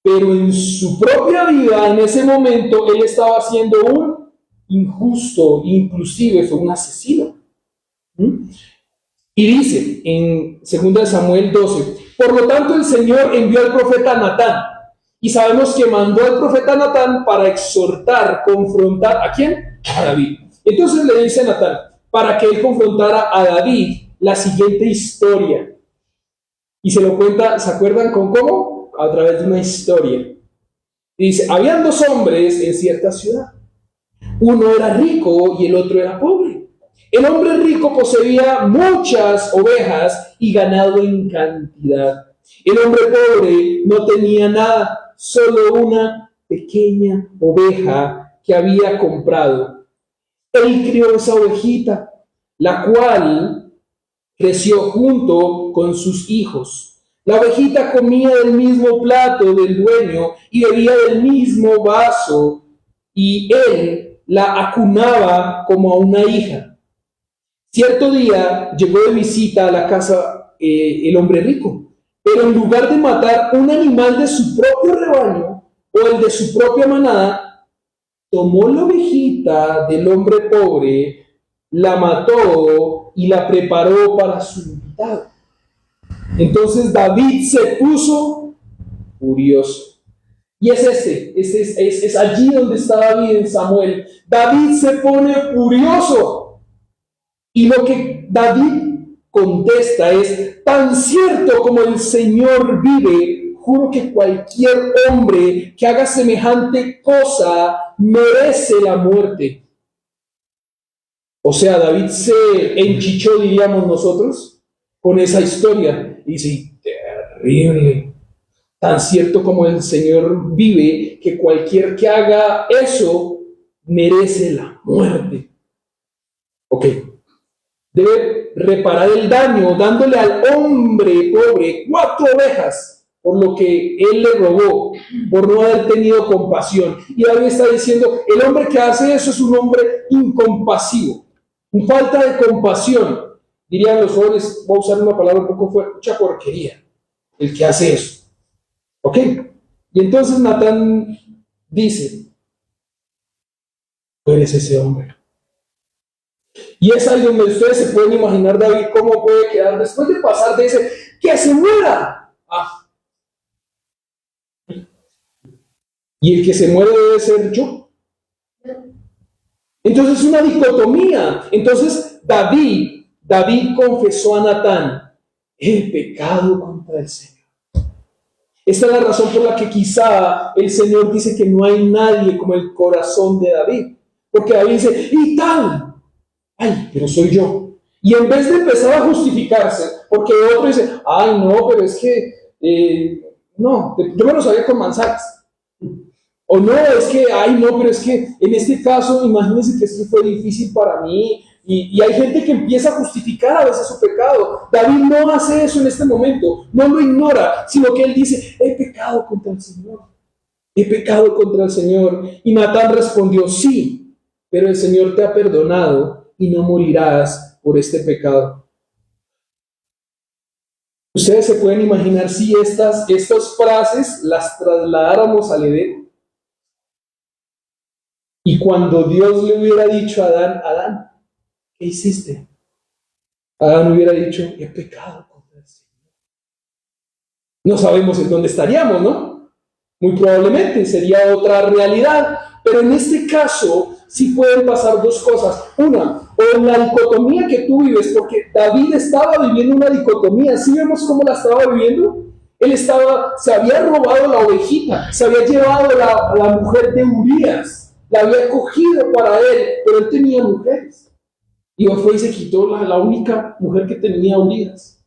Pero en su propia vida, en ese momento, él estaba siendo un injusto, inclusive fue un asesino. Y dice en 2 Samuel 12, por lo tanto el Señor envió al profeta Natán. Y sabemos que mandó al profeta Natán para exhortar, confrontar, ¿a quién? A David. Entonces le dice a Natán, para que él confrontara a David, la siguiente historia. Y se lo cuenta, ¿se acuerdan con cómo? A través de una historia. Y dice, habían dos hombres en cierta ciudad. Uno era rico y el otro era pobre. El hombre rico poseía muchas ovejas y ganado en cantidad. El hombre pobre no tenía nada, solo una pequeña oveja que había comprado. Él crió esa ovejita, la cual creció junto con sus hijos. La ovejita comía del mismo plato del dueño y bebía del mismo vaso, y él la acunaba como a una hija. Cierto día llegó de visita a la casa el hombre rico, pero en lugar de matar un animal de su propio rebaño o el de su propia manada, tomó la ovejita del hombre pobre, la mató y la preparó para su invitado. Entonces David se puso furioso. Y es allí donde está David en Samuel. David se pone furioso. Y lo que David contesta es, tan cierto como el Señor vive, juro que cualquier hombre que haga semejante cosa merece la muerte. O sea, David se enchichó, diríamos nosotros, con esa historia. Y dice, terrible. Tan cierto como el Señor vive, que cualquier que haga eso merece la muerte. Ok. Debe reparar el daño dándole al hombre pobre 4 ovejas por lo que él le robó, por no haber tenido compasión. Y David está diciendo, el hombre que hace eso es un hombre incompasivo, un falta de compasión. Dirían los jóvenes, voy a usar una palabra un poco fuerte, mucha porquería, el que hace eso. ¿Ok? Y entonces Natán dice, tú eres ese hombre. Y es ahí donde ustedes se pueden imaginar David cómo puede quedar después de pasar de ese, que se muera. Y el que se muere debe ser yo. Entonces es una dicotomía. Entonces David confesó a Natán, he pecado contra el Señor. Esta es la razón por la que quizá el Señor dice que no hay nadie como el corazón de David. Porque David dice, y tal, ay, pero soy yo. Y en vez de empezar a justificarse, porque otro dice, ay, no, pero es que, no, yo me lo sabía con manzanas. O no, es que, ay, no, pero es que en este caso, imagínense que esto fue difícil para mí. Y hay gente que empieza a justificar a veces su pecado. David no hace eso en este momento, no lo ignora, sino que él dice, he pecado contra el Señor. He pecado contra el Señor. Y Natán respondió, sí, pero el Señor te ha perdonado y no morirás por este pecado. Ustedes se pueden imaginar si estas frases las trasladáramos al Edén. Y cuando Dios le hubiera dicho a Adán, ¿qué hiciste? Adán hubiera dicho, he pecado contra el Señor. No sabemos en dónde estaríamos, ¿no? Muy probablemente sería otra realidad. Pero en este caso sí pueden pasar 2 cosas. Una, o en la dicotomía que tú vives, porque David estaba viviendo una dicotomía. ¿Sí vemos cómo la estaba viviendo? Él se había robado la ovejita, se había llevado a la mujer de Urías. La había cogido para él, pero él tenía mujeres. Y fue y se quitó la única mujer que tenía Urías.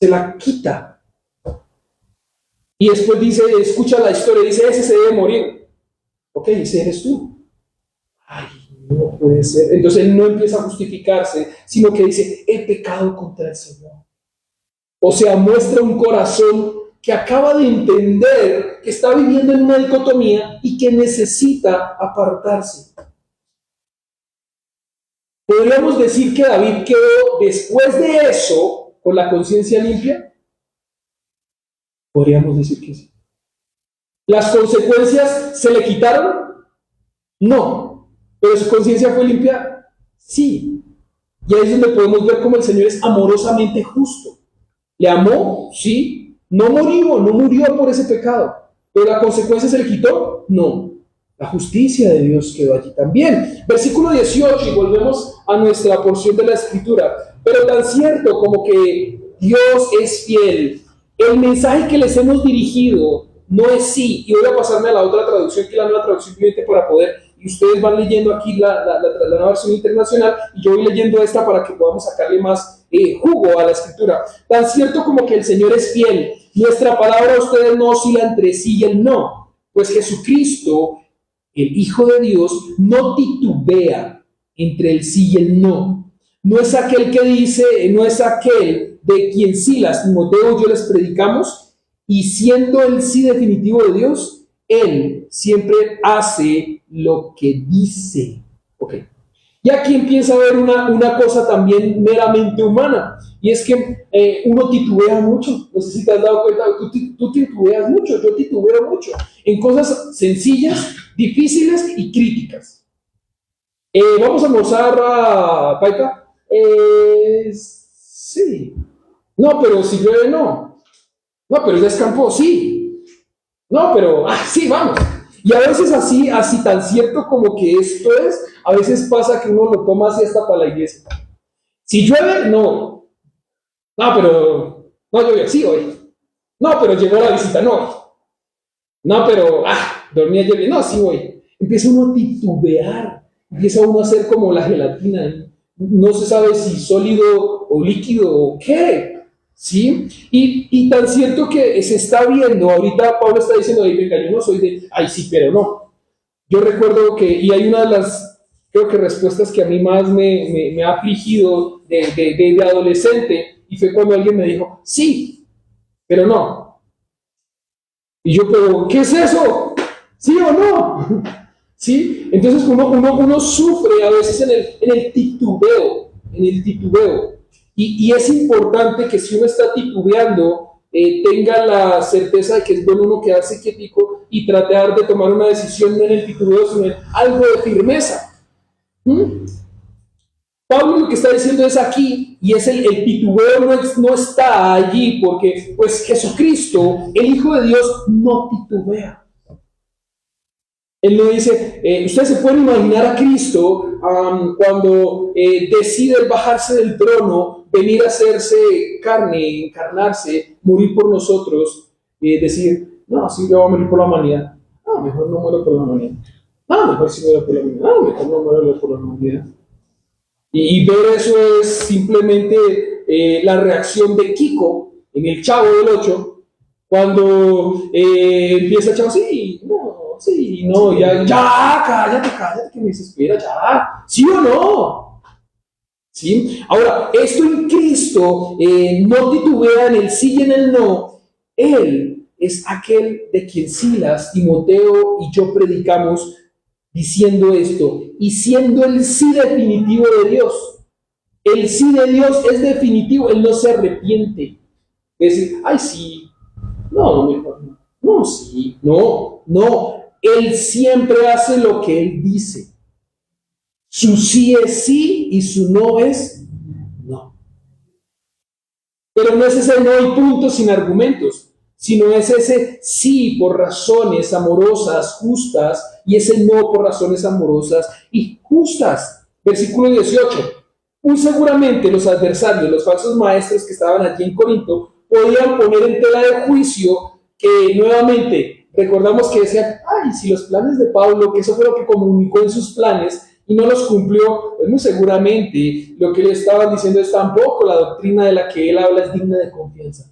Se la quita. Y después dice, escucha la historia, dice, ese se debe morir. Ok, ese eres tú. Ay, no puede ser. Entonces él no empieza a justificarse, sino que dice, he pecado contra el Señor. O sea, muestra un corazón que acaba de entender que está viviendo en una dicotomía y que necesita apartarse. ¿Podríamos decir que David quedó después de eso con la conciencia limpia? Podríamos decir que sí. ¿Las consecuencias se le quitaron? No. ¿Pero su conciencia fue limpia? Sí. Y ahí es donde podemos ver cómo el Señor es amorosamente justo. ¿Le amó? Sí. No murió por ese pecado. ¿Pero la consecuencia se le quitó? No. La justicia de Dios quedó allí también. Versículo 18, y volvemos a nuestra porción de la Escritura. Pero tan cierto como que Dios es fiel, el mensaje que les hemos dirigido no es sí. Y voy a pasarme a la otra traducción, que es la nueva traducción viviente, para poder, y ustedes van leyendo aquí la nueva versión internacional, y yo voy leyendo esta para que podamos sacarle más jugo a la Escritura. Tan cierto como que el Señor es fiel, nuestra palabra a ustedes no oscila entre sí y el no, pues Jesucristo, el Hijo de Dios, no titubea entre el sí y el no. No es aquel que dice, no es aquel de quien Silas, Timoteo y yo les predicamos, y siendo el sí definitivo de Dios, él siempre hace lo que dice. Ok. Y aquí empieza a haber una cosa también meramente humana, y es que uno titubea mucho. No sé si te has dado cuenta, tú titubeas mucho, yo titubeo mucho, en cosas sencillas, difíciles y críticas. ¿Vamos a almorzar a Paita? Sí. No, pero si llueve, no. No, pero ya escampó, sí. No, pero, sí, vamos. Y a veces así tan cierto como que esto es, a veces pasa que uno lo toma así hasta para la iglesia. Si llueve, no. No, pero, no llueve, sí, hoy. No, pero llegó la visita, no. No, pero, dormí ayer, no, sí, voy. Empieza uno a titubear, empieza uno a hacer como la gelatina. No se sabe si sólido o líquido o qué. ¿Sí? Y tan cierto que se está viendo, ahorita Pablo está diciendo, venga, yo no soy de, ay sí, pero no. Yo recuerdo que, y hay una de las, creo que respuestas que a mí más me ha afligido de adolescente, y fue cuando alguien me dijo, sí, pero no. Y yo, pero, ¿qué es eso? ¿Sí o no? ¿Sí? Entonces uno sufre a veces en el titubeo, Y es importante que si uno está titubeando, tenga la certeza de que es bueno uno quedarse quietico y tratar de tomar una decisión no en el titubeo, sino en algo de firmeza. Pablo lo que está diciendo es aquí, y es el titubeo no está allí, porque pues Jesucristo, el Hijo de Dios, no titubea. Él no dice, ustedes se pueden imaginar a Cristo cuando decide bajarse del trono, venir a hacerse carne, encarnarse, morir por nosotros, decir, no, sí, yo voy a morir por la humanidad. No, mejor no muero por la humanidad. No, mejor sí muero por la humanidad. No, mejor no muero por la humanidad. Y ver eso es simplemente la reacción de Kiko en el Chavo del 8, cuando empieza el Chavo, sí, no, ya, cállate, que me desespera, ya, ¿sí o no? ¿Sí? Ahora, esto en Cristo no titubea en el sí y en el no. Él es aquel de quien Silas, Timoteo y yo predicamos diciendo esto, y siendo el sí definitivo de Dios. El sí de Dios es definitivo, Él no se arrepiente. Es decir, ay, sí, no, mejor no, no, sí, no. Él siempre hace lo que Él dice. Su sí es sí y su no es no. Pero no es ese no y punto sin argumentos, sino es ese sí por razones amorosas, justas, y ese no por razones amorosas y justas. Versículo 18. Muy seguramente los adversarios, los falsos maestros que estaban allí en Corinto, podían poner en tela de juicio que nuevamente, recordamos que decían, ay, si los planes de Pablo, que eso fue lo que comunicó en sus planes y no los cumplió, pues muy seguramente lo que le estaban diciendo es tampoco la doctrina de la que él habla es digna de confianza.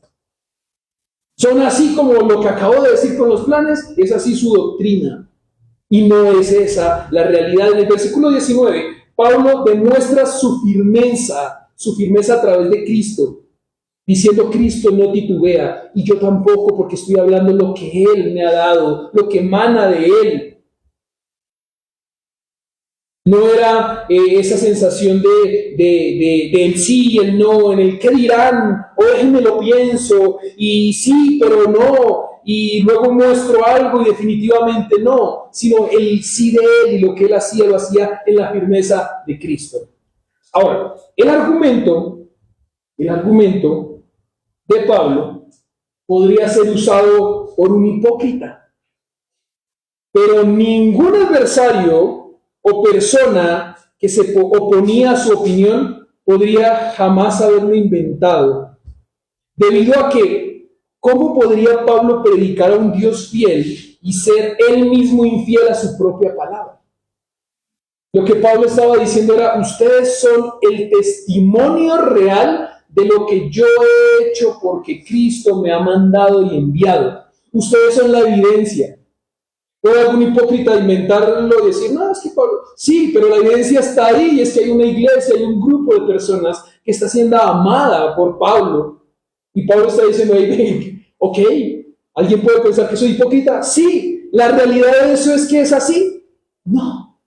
Son así como lo que acabo de decir con los planes, es así su doctrina. Y no es esa la realidad. En el versículo 19, Pablo demuestra su firmeza a través de Cristo, diciendo Cristo no titubea, y yo tampoco, porque estoy hablando lo que Él me ha dado, lo que emana de Él. No era esa sensación del sí y el no, en el qué dirán, o déjenme lo pienso, y sí, pero no, y luego muestro algo y definitivamente no, sino el sí de Él y lo que Él hacía, lo hacía en la firmeza de Cristo. Ahora, el argumento de Pablo podría ser usado por un hipócrita, pero ningún adversario o persona que se oponía a su opinión podría jamás haberlo inventado, debido a que, ¿cómo podría Pablo predicar a un Dios fiel y ser él mismo infiel a su propia palabra? Lo que Pablo estaba diciendo era, ustedes son el testimonio real de lo que yo he hecho porque Cristo me ha mandado y enviado. Ustedes son la evidencia. ¿Puede algún hipócrita inventarlo y decir, no, es que Pablo, sí, pero la evidencia está ahí, y es que hay una iglesia, hay un grupo de personas que está siendo amada por Pablo, y Pablo está diciendo, ok, ¿alguien puede pensar que soy hipócrita? Sí, la realidad de eso es que es así. No.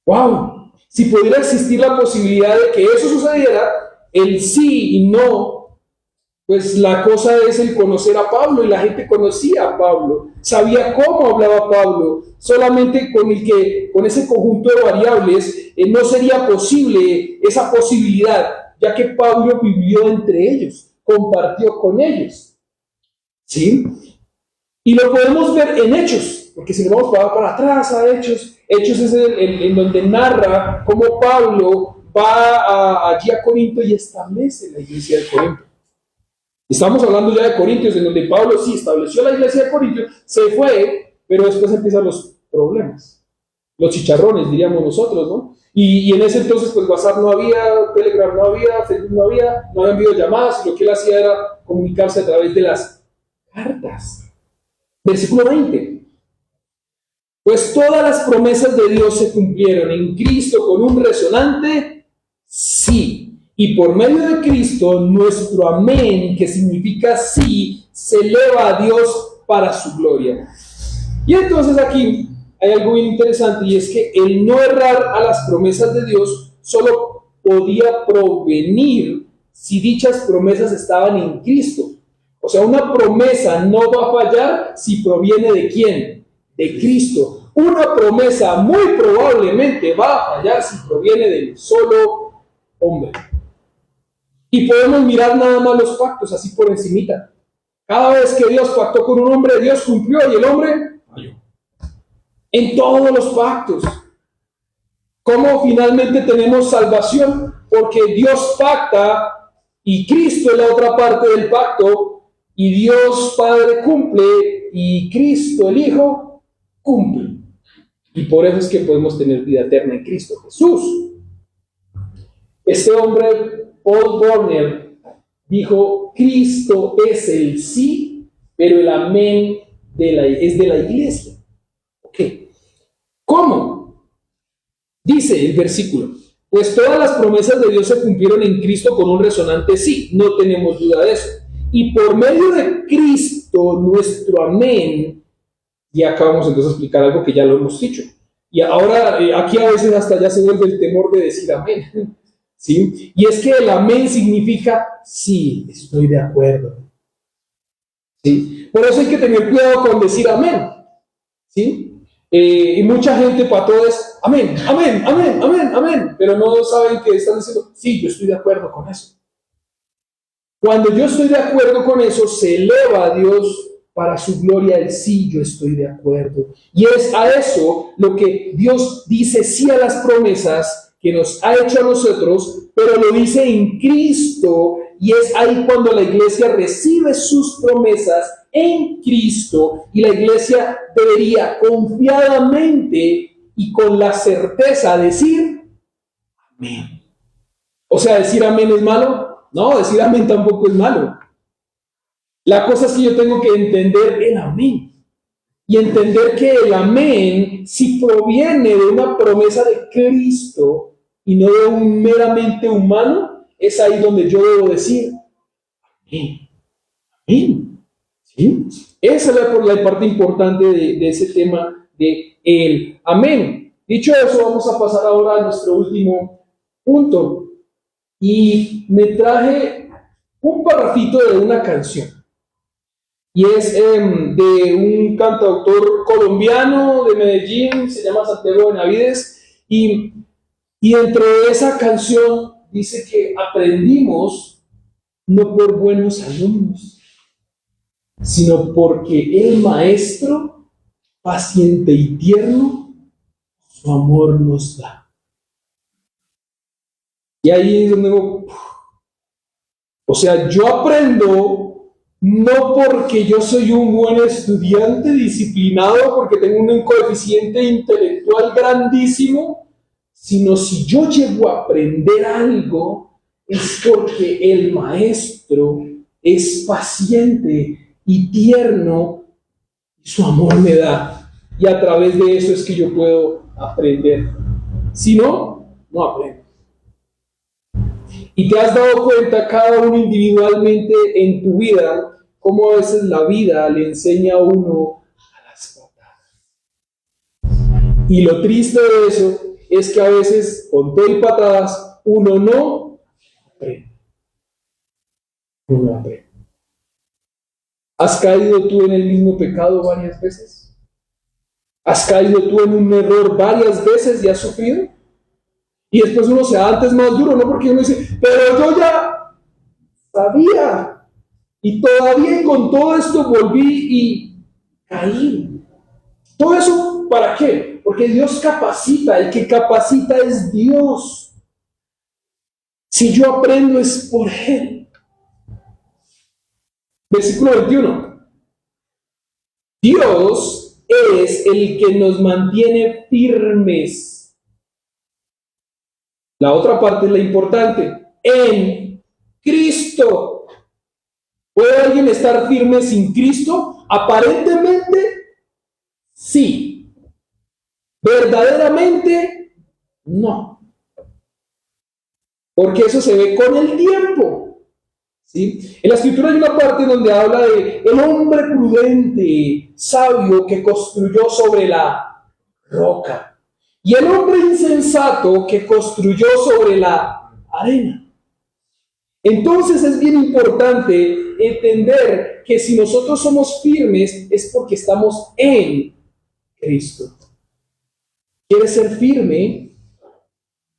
Wow, si pudiera existir la posibilidad de que eso sucediera, el sí y no, pues la cosa es el conocer a Pablo, y la gente conocía a Pablo, sabía cómo hablaba Pablo, solamente con ese conjunto de variables no sería posible esa posibilidad, ya que Pablo vivió entre ellos, compartió con ellos, ¿sí? Y lo podemos ver en Hechos, porque si nos vamos para atrás a Hechos es en donde narra cómo Pablo va allí a Corinto y establece la iglesia de Corinto. Estamos hablando ya de Corintios, en donde Pablo sí estableció la iglesia de Corintios, se fue, pero después empiezan los problemas, los chicharrones, diríamos nosotros, ¿no? Y en ese entonces, pues WhatsApp no había, Telegram no había, Facebook no habían videollamadas, y lo que él hacía era comunicarse a través de las cartas. Versículo 20. Pues todas las promesas de Dios se cumplieron en Cristo con un resonante sí. Y por medio de Cristo, nuestro amén, que significa sí, se eleva a Dios para su gloria. Y entonces aquí hay algo bien interesante, y es que el no errar a las promesas de Dios solo podía provenir si dichas promesas estaban en Cristo. O sea, una promesa no va a fallar si proviene ¿de quién? De Cristo. Una promesa muy probablemente va a fallar si proviene del solo hombre. Y podemos mirar nada más los pactos así por encimita. Cada vez que Dios pactó con un hombre, Dios cumplió y el hombre falló. En todos los pactos. ¿Cómo finalmente tenemos salvación? Porque Dios pacta y Cristo es la otra parte del pacto, y Dios Padre cumple y Cristo el Hijo cumple. Y por eso es que podemos tener vida eterna en Cristo Jesús. Este hombre, Paul Warner, dijo: Cristo es el sí, pero el amén es de la iglesia. ¿Ok? ¿Cómo? Dice el versículo: pues todas las promesas de Dios se cumplieron en Cristo con un resonante sí, no tenemos duda de eso. Y por medio de Cristo, nuestro amén, y acá vamos entonces a explicar algo que ya lo hemos dicho. Y ahora, aquí a veces hasta ya se vuelve el temor de decir amén. ¿Sí? Y es que el amén significa sí, estoy de acuerdo. ¿Sí? Por eso hay que tener cuidado con decir amén. ¿Sí? Y mucha gente para todo es amén, amén, amén, amén, amén, pero no saben que están diciendo sí, yo estoy de acuerdo con eso. Cuando yo estoy de acuerdo con eso, se eleva a Dios para su gloria el sí, yo estoy de acuerdo. Y es a eso lo que Dios dice sí a las promesas que nos ha hecho a nosotros, pero lo dice en Cristo, y es ahí cuando la iglesia recibe sus promesas en Cristo, y la iglesia debería confiadamente y con la certeza decir amén. O sea, ¿decir amén es malo? No, decir amén tampoco es malo. La cosa es que yo tengo que entender el amén. Y entender que el amén, si proviene de una promesa de Cristo y no de un meramente humano, es ahí donde yo debo decir amén. Amén. ¿Sí? Esa es la parte importante de ese tema de el amén. Dicho eso, vamos a pasar ahora a nuestro último punto. Y me traje un parrafito de una canción. Y es de un cantautor colombiano de Medellín, se llama Santiago Benavides. Y dentro de esa canción dice que aprendimos no por buenos alumnos, sino porque el maestro, paciente y tierno, su amor nos da. Y ahí es donde digo, o sea, yo aprendo no porque yo soy un buen estudiante disciplinado, porque tengo un coeficiente intelectual grandísimo, sino si yo llego a aprender algo, es porque el maestro es paciente y tierno, y su amor me da. Y a través de eso es que yo puedo aprender. Si no, no aprendo. Y te has dado cuenta cada uno individualmente en tu vida, cómo a veces la vida le enseña a uno a las patadas. Y lo triste de eso es que a veces con todo y patadas uno no aprende. No aprende. ¿Has caído tú en el mismo pecado varias veces? ¿Has caído tú en un error varias veces y has sufrido? Y después uno se da antes más duro, ¿no? Porque uno dice, pero yo ya sabía. Y todavía con todo esto volví y caí. ¿Todo eso para qué? Porque Dios capacita. El que capacita es Dios. Si yo aprendo es por Él. Versículo 21. Dios es el que nos mantiene firmes. La otra parte es la importante. En Cristo. ¿Puede alguien estar firme sin Cristo? Aparentemente, sí. Verdaderamente, no. Porque eso se ve con el tiempo. ¿Sí? En la escritura hay una parte donde habla de el hombre prudente, sabio, que construyó sobre la roca. Y el hombre insensato que construyó sobre la arena. Entonces es bien importante entender que si nosotros somos firmes es porque estamos en Cristo. ¿Quieres ser firme?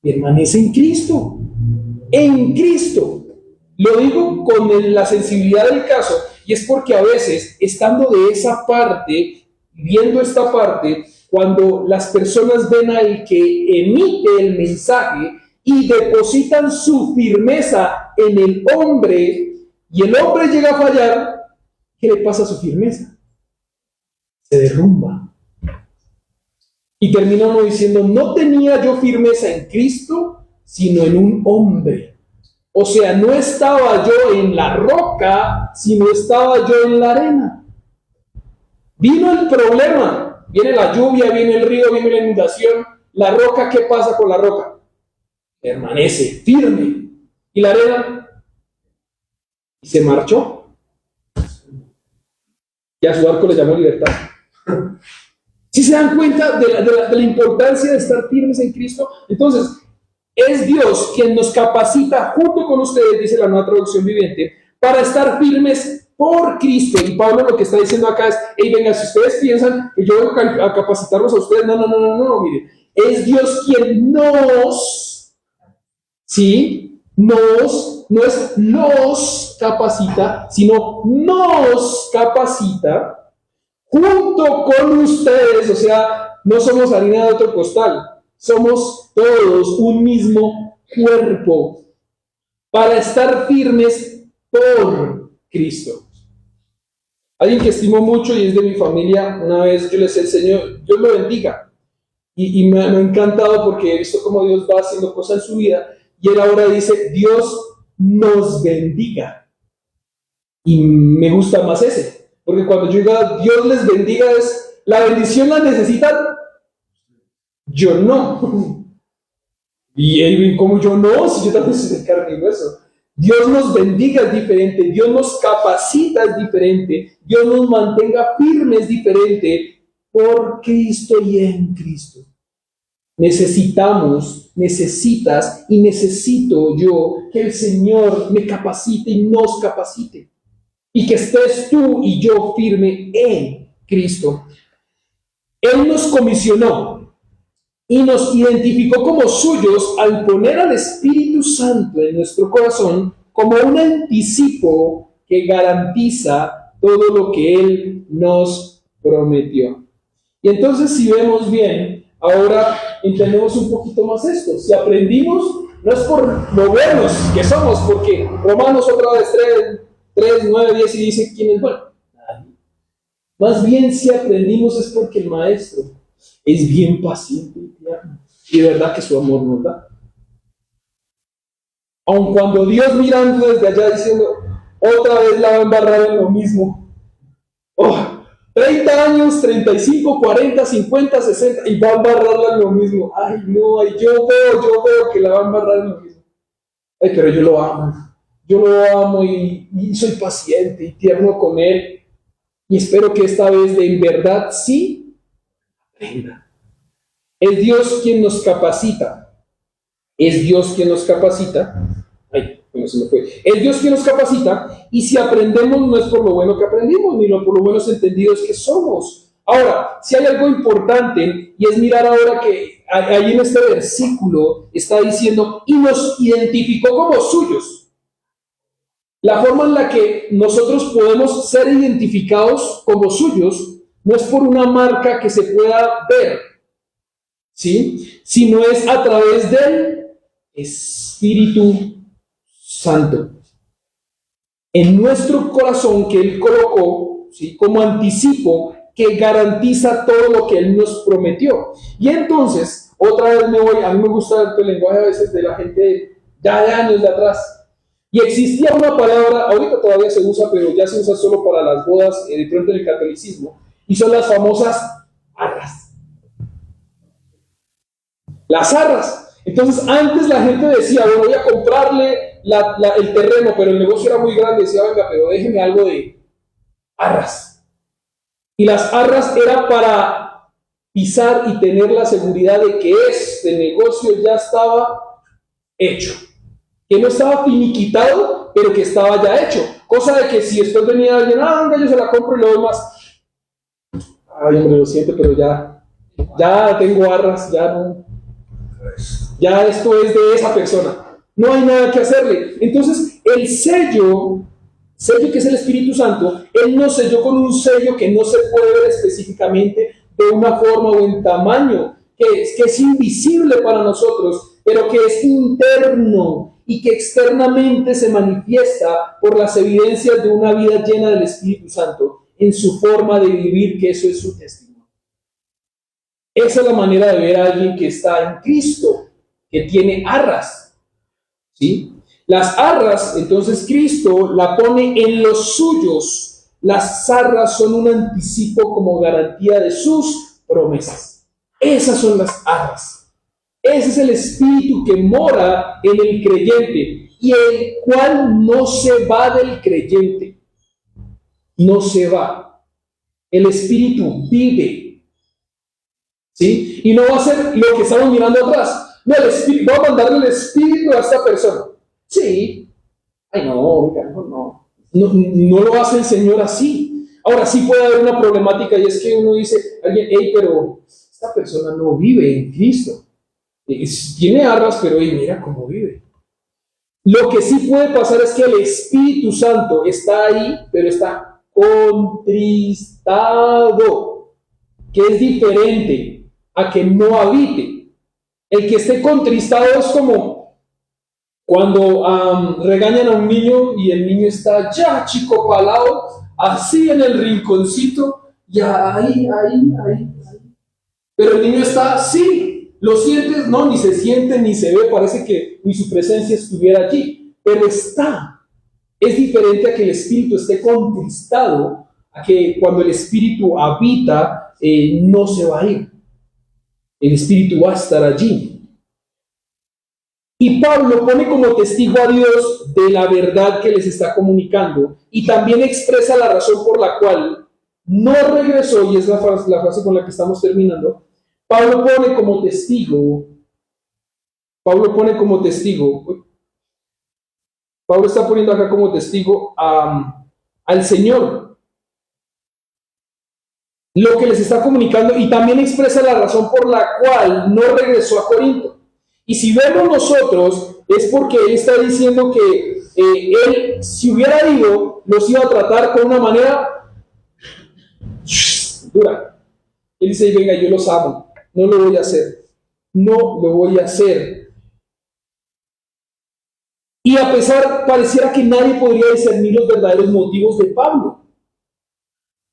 Permanece en Cristo. En Cristo. Lo digo con la sensibilidad del caso, y es porque a veces, estando de esa parte, viendo esta parte, cuando las personas ven al que emite el mensaje y depositan su firmeza en el hombre, y el hombre llega a fallar, ¿qué le pasa a su firmeza? Se derrumba. Y termina uno diciendo, no tenía yo firmeza en Cristo, sino en un hombre. O sea, no estaba yo en la roca, sino estaba yo en la arena. Vino el problema, viene la lluvia, viene el río, viene la inundación. La roca, ¿qué pasa con la roca? Permanece firme. ¿Y la arena? Y se marchó. Y a su barco le llamó libertad. Si se dan cuenta de la importancia de estar firmes en Cristo, entonces es Dios quien nos capacita junto con ustedes, dice la Nueva Traducción Viviente, para estar firmes por Cristo. Y Pablo lo que está diciendo acá es, hey, venga, si ustedes piensan que yo vengo a capacitarlos a ustedes, no, miren, es Dios quien nos, ¿sí? No es los capacita, sino nos capacita junto con ustedes. O sea, no somos harina de otro costal, somos todos un mismo cuerpo para estar firmes por Cristo. Alguien que estimo mucho y es de mi familia, una vez yo le decía, Señor, Dios lo bendiga. Y me ha encantado porque he visto cómo Dios va haciendo cosas en su vida. Y él ahora dice, Dios nos bendiga. Y me gusta más ese. Porque cuando yo digo, Dios les bendiga, es la bendición la necesitan. Yo no. Y como yo no, si yo también soy de carne y hueso. Dios nos bendiga es diferente. Dios nos capacita es diferente. Dios nos mantenga firmes es diferente. Por Cristo y en Cristo. Necesitas y necesito yo que el Señor me capacite y nos capacite. Y que estés tú y yo firme en Cristo. Él nos comisionó y nos identificó como suyos al poner al Espíritu Santo en nuestro corazón como un anticipo que garantiza todo lo que Él nos prometió. Y entonces, si vemos bien, ahora entendemos un poquito más esto. Si aprendimos, no es por lo buenos que somos, porque Romanos otra vez 3, 9, 10 y dice, ¿quién es bueno? Nadie. Más bien, si aprendimos es porque el Maestro es bien paciente y tierno. Y de verdad que su amor nos da. Aun cuando Dios mirando desde allá diciendo, otra vez la va a embarrar en lo mismo. 30 años, 35, 40, 50, 60 y va a embarrarla en lo mismo. Ay, no, yo veo que la va a embarrar en lo mismo. Ay, pero yo lo amo y soy paciente y tierno con él. Y espero que esta vez de en verdad sí aprenda. Es Dios quien nos capacita. Es Dios quien nos capacita. Ay, bueno, se me fue. Es Dios quien nos capacita, y si aprendemos no es por lo bueno que aprendimos, ni por lo buenos entendidos que somos. Ahora, si hay algo importante, y es mirar ahora que ahí en este versículo está diciendo, y nos identificó como suyos. La forma en la que nosotros podemos ser identificados como suyos no es por una marca que se pueda ver, ¿sí? Sino es a través del Espíritu Santo en nuestro corazón que Él colocó, ¿sí? Como anticipo que garantiza todo lo que Él nos prometió. Y entonces, otra vez a mí me gusta el lenguaje a veces de la gente ya de años de atrás, y existía una palabra, ahorita todavía se usa, pero ya se usa solo para las bodas, de pronto en el catolicismo, y son las famosas arras. Las arras. Entonces antes la gente decía, bueno, voy a comprarle el terreno, pero el negocio era muy grande, decía, venga, pero déjeme algo de arras. Y las arras era para pisar y tener la seguridad de que este negocio ya estaba hecho, que no estaba finiquitado, pero que estaba ya hecho. Cosa de que si después venía alguien, venga, yo se la compro y lo demás. Ay, hombre, lo siento, pero ya tengo arras, ya esto es de esa persona. No hay nada que hacerle. Entonces, el sello que es el Espíritu Santo, Él nos selló con un sello que no se puede ver específicamente de una forma o en tamaño, que es invisible para nosotros, pero que es interno y que externamente se manifiesta por las evidencias de una vida llena del Espíritu Santo en su forma de vivir, que eso es su testimonio. Esa es la manera de ver a alguien que está en Cristo, que tiene arras, ¿sí? Las arras, entonces Cristo la pone en los suyos. Las arras son un anticipo como garantía de sus promesas. Esas son las arras. Ese es el espíritu que mora en el creyente y el cual no se va del creyente. No se va. El espíritu vive. ¿Sí? Y no va a ser lo que estamos mirando atrás. No, el espíritu, va a mandarle el espíritu a esta persona. Sí. Ay, no lo hace el Señor así. Ahora sí puede haber una problemática y es que uno dice, alguien, pero esta persona no vive en Cristo. Tiene arras, pero mira cómo vive. Lo que sí puede pasar es que el Espíritu Santo está ahí, pero está contristado, que es diferente a que no habite. El que esté contristado es como cuando regañan a un niño y el niño está ya chico palado, así en el rinconcito, ya ahí. Pero el niño está así. Lo sientes, no, ni se siente, ni se ve, parece que ni su presencia estuviera allí, pero está. Es diferente a que el espíritu esté contristado, a que cuando el espíritu habita, no se va a ir. El espíritu va a estar allí. Y Pablo pone como testigo a Dios de la verdad que les está comunicando y también expresa la razón por la cual no regresó, y es la frase con la que estamos terminando. Pablo pone como testigo, Pablo está poniendo acá como testigo al Señor, lo que les está comunicando, y también expresa la razón por la cual no regresó a Corinto. Y si vemos nosotros, es porque él está diciendo que él, si hubiera ido, los iba a tratar con una manera dura. Él dice, venga, yo los amo. No lo voy a hacer. Y a pesar, pareciera que nadie podría discernir los verdaderos motivos de Pablo.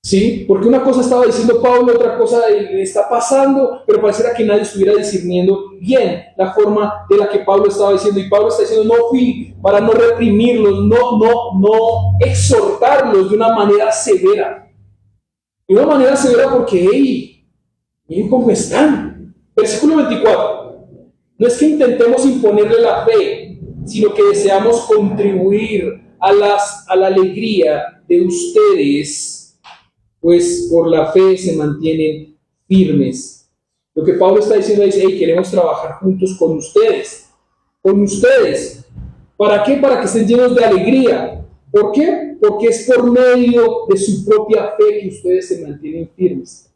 ¿Sí? Porque una cosa estaba diciendo Pablo, otra cosa le está pasando, pero pareciera que nadie estuviera discerniendo bien la forma de la que Pablo estaba diciendo. Y Pablo está diciendo, no fui para no reprimirlos, no exhortarlos de una manera severa. De una manera severa porque, miren cómo están. Versículo 24. No es que intentemos imponerle la fe, sino que deseamos contribuir a la alegría de ustedes, pues por la fe se mantienen firmes. Lo que Pablo está diciendo es, queremos trabajar juntos con ustedes. ¿Para qué? Para que estén llenos de alegría. ¿Por qué? Porque es por medio de su propia fe que ustedes se mantienen firmes.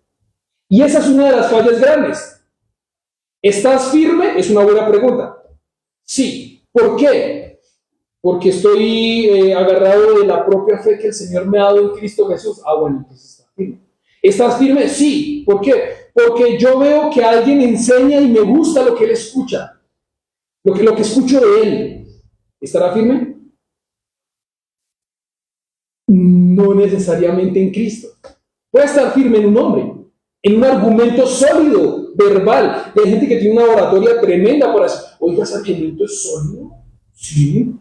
Y esa es una de las fallas grandes. ¿Estás firme? Es una buena pregunta. Sí. ¿Por qué? Porque estoy agarrado de la propia fe que el Señor me ha dado en Cristo Jesús. Bueno, entonces está firme. ¿Estás firme? Sí. ¿Por qué? Porque yo veo que alguien enseña y me gusta lo que él escucha. Lo que escucho de él. ¿Estará firme? No necesariamente en Cristo. Puede estar firme en un hombre, en un argumento sólido, verbal. Hay gente que tiene una oratoria tremenda para decir, oiga, ese argumento es sólido. Sí.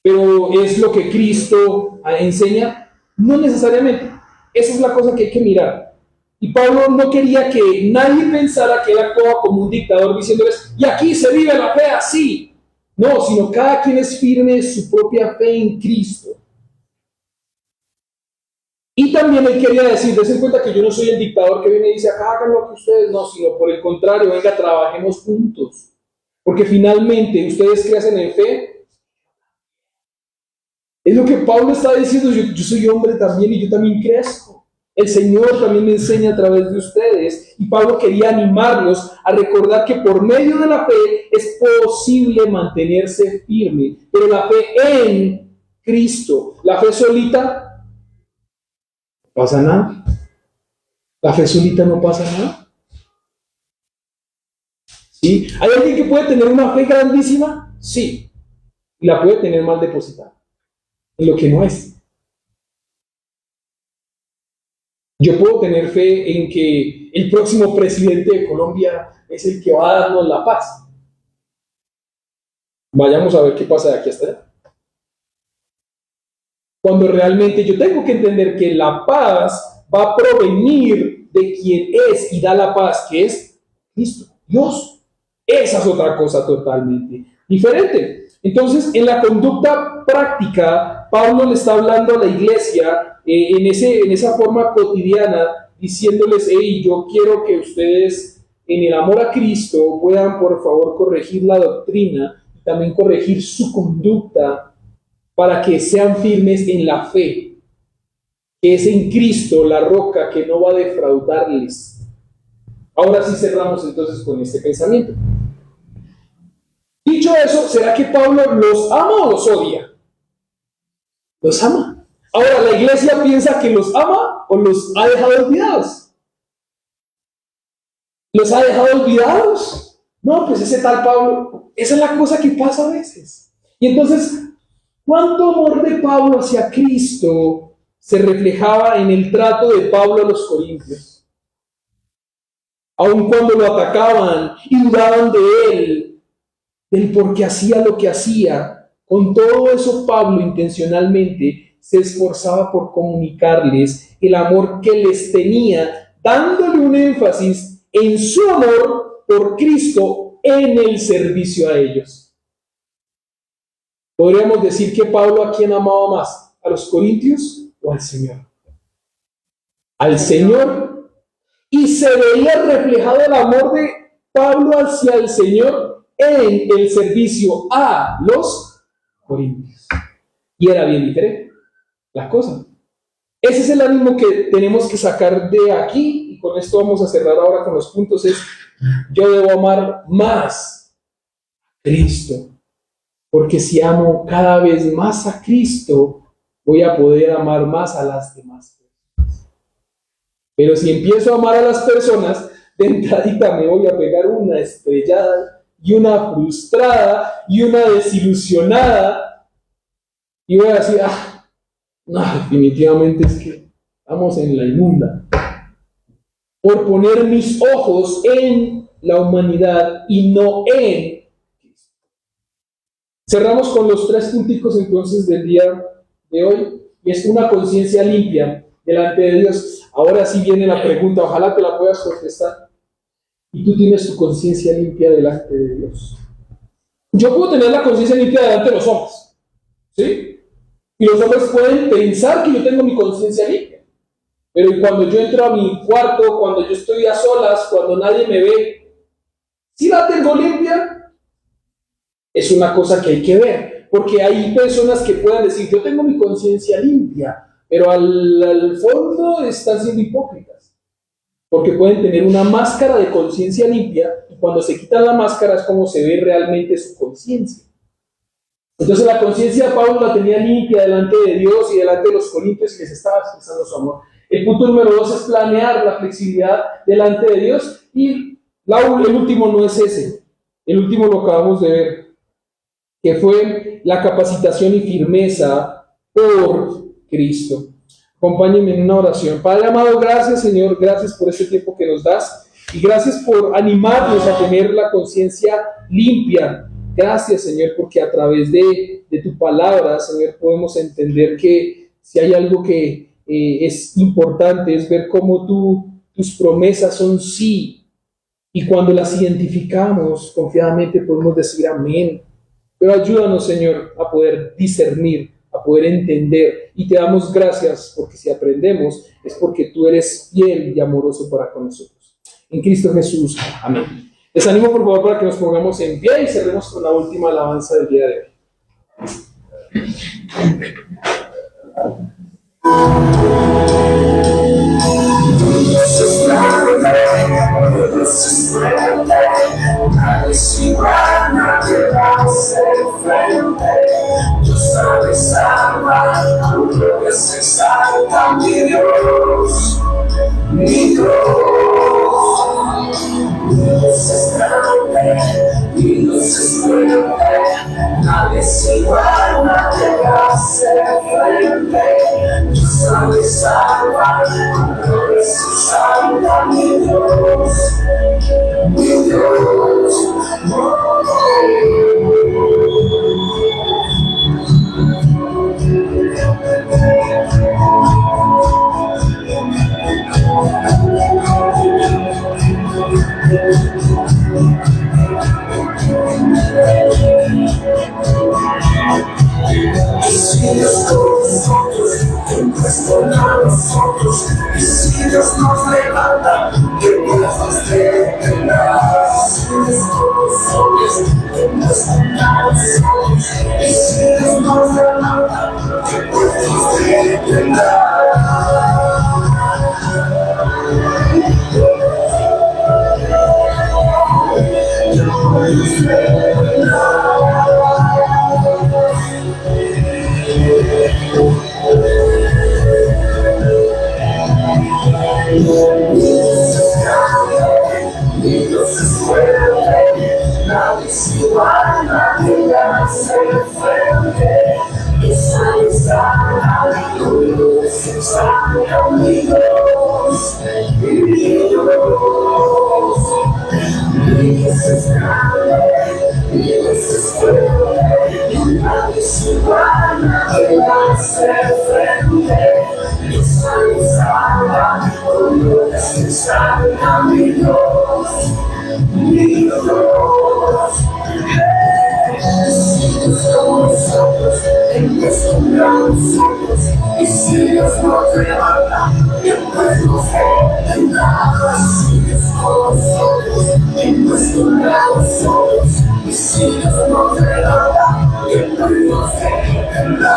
Pero ¿es lo que Cristo enseña? No necesariamente. Esa es la cosa que hay que mirar. Y Pablo no quería que nadie pensara que él actuaba como un dictador diciéndoles, y aquí se vive la fe así. No, sino cada quien es firme en su propia fe en Cristo. Y también él quería decir, dense cuenta que yo no soy el dictador que viene y dice, acá hagan lo que ustedes, no, sino por el contrario, venga, trabajemos juntos. Porque finalmente ustedes crecen en fe. Es lo que Pablo está diciendo, yo soy hombre también y yo también crezco. El Señor también me enseña a través de ustedes. Y Pablo quería animarlos a recordar que por medio de la fe es posible mantenerse firme. Pero la fe en Cristo, la fe solita, no pasa nada. La fe solita no pasa nada. ¿Sí? ¿Hay alguien que puede tener una fe grandísima? Sí. Y la puede tener mal depositada. En lo que no es. Yo puedo tener fe en que el próximo presidente de Colombia es el que va a darnos la paz. Vayamos a ver qué pasa de aquí hasta allá. Cuando realmente yo tengo que entender que la paz va a provenir de quien es y da la paz, que es Cristo, Dios. Esa es otra cosa totalmente diferente. Entonces, en la conducta práctica, Pablo le está hablando a la iglesia en esa forma cotidiana, diciéndoles, hey, yo quiero que ustedes en el amor a Cristo puedan por favor corregir la doctrina y también corregir su conducta para que sean firmes en la fe, que es en Cristo la roca que no va a defraudarles. Ahora sí cerramos entonces con este pensamiento. Dicho eso, ¿será que Pablo los ama o los odia? Los ama. Ahora, ¿la iglesia piensa que los ama o los ha dejado olvidados? ¿Los ha dejado olvidados? No, pues ese tal Pablo, esa es la cosa que pasa a veces. Y entonces, ¿cuánto amor de Pablo hacia Cristo se reflejaba en el trato de Pablo a los corintios? Aun cuando lo atacaban y dudaban de él, del por qué hacía lo que hacía, con todo eso Pablo intencionalmente se esforzaba por comunicarles el amor que les tenía, dándole un énfasis en su amor por Cristo en el servicio a ellos. Podríamos decir que Pablo ¿a quién amaba más? ¿A los corintios o al Señor? Al Señor. Y se veía reflejado el amor de Pablo hacia el Señor en el servicio a los corintios. Y era bien diferente las cosas. Ese es el ánimo que tenemos que sacar de aquí, y con esto vamos a cerrar ahora con los puntos, es yo debo amar más a Cristo, porque si amo cada vez más a Cristo, voy a poder amar más a las demás personas. Pero si empiezo a amar a las personas, de entradita me voy a pegar una estrellada, y una frustrada, y una desilusionada, y voy a decir, no, definitivamente es que estamos en la inmunda. Por poner mis ojos en la humanidad y no en Cristo. Cerramos con los 3 punticos entonces del día de hoy, y es una conciencia limpia delante de Dios. Ahora sí viene la pregunta, ojalá te la puedas contestar. Y tú tienes tu conciencia limpia delante de Dios. Yo puedo tener la conciencia limpia delante de los hombres, ¿sí? Y los hombres pueden pensar que yo tengo mi conciencia limpia. Pero cuando yo entro a mi cuarto, cuando yo estoy a solas, cuando nadie me ve, ¿sí la tengo limpia? Es una cosa que hay que ver. Porque hay personas que puedan decir, yo tengo mi conciencia limpia, pero al fondo están siendo hipócritas. Porque pueden tener una máscara de conciencia limpia, y cuando se quitan la máscara es como se ve realmente su conciencia. Entonces la conciencia de Pablo la tenía limpia delante de Dios y delante de los corintios, que les estaba expresando su amor. El punto número 2 es planear la flexibilidad delante de Dios, y el último no es ese. El último lo acabamos de ver, que fue la capacitación y firmeza por Cristo. Acompáñenme en una oración. Padre amado, gracias Señor, gracias por este tiempo que nos das, y gracias por animarnos a tener la conciencia limpia. Gracias, Señor, porque a través de tu palabra, Señor, podemos entender que si hay algo que es importante, es ver cómo tú tus promesas son sí. Y cuando las identificamos confiadamente podemos decir amén. Pero ayúdanos, Señor, a poder discernir, a poder entender. Y te damos gracias porque si aprendemos es porque tú eres fiel y amoroso para con nosotros. En Cristo Jesús. Amén. Les animo por favor para que nos pongamos en pie y cerremos con la última alabanza del día de hoy. Mi Dios es grande, mi Dios es fuerte, nadie es igual, nadie hace frente. Dios sabe salvar, gloria es su santa, mi Dios, mi Dios. Si Dios con nosotros, ¿quién pues contra nosotros? Y si Dios nos levanta, ¿quién nos detendrá? Si Dios con nosotros, ¿quién pues contra nosotros? Y si Dios nos levanta, ¿quién pues nos detendrá? Dios es fuerte, nadie es igual, nadie hace frente. Esa es la luz, está mi Dios, mi Dios. Dios es grande, Dios es fuerte, nadie es igual, nadie hace frente. Esa es la luz, está mi Dios, mi Dios. Si Dios con nosotros, ¿quién pues contra nosotros? Y si Dios nos levanta, ¿quién pues nos detendrá? Si Dios con nosotros, ¿quién pues contra nosotros? Y si Dios nos levanta, ¿quién pues nos detendrá?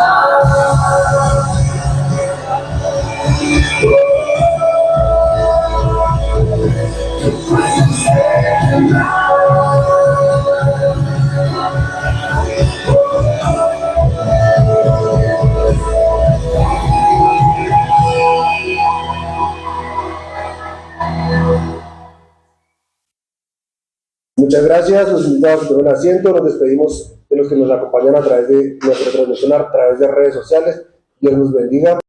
Muchas gracias, los invitamos a tomar asiento, nos despedimos de los que nos acompañan a través de nuestra transmisión, a través de redes sociales. Dios nos bendiga.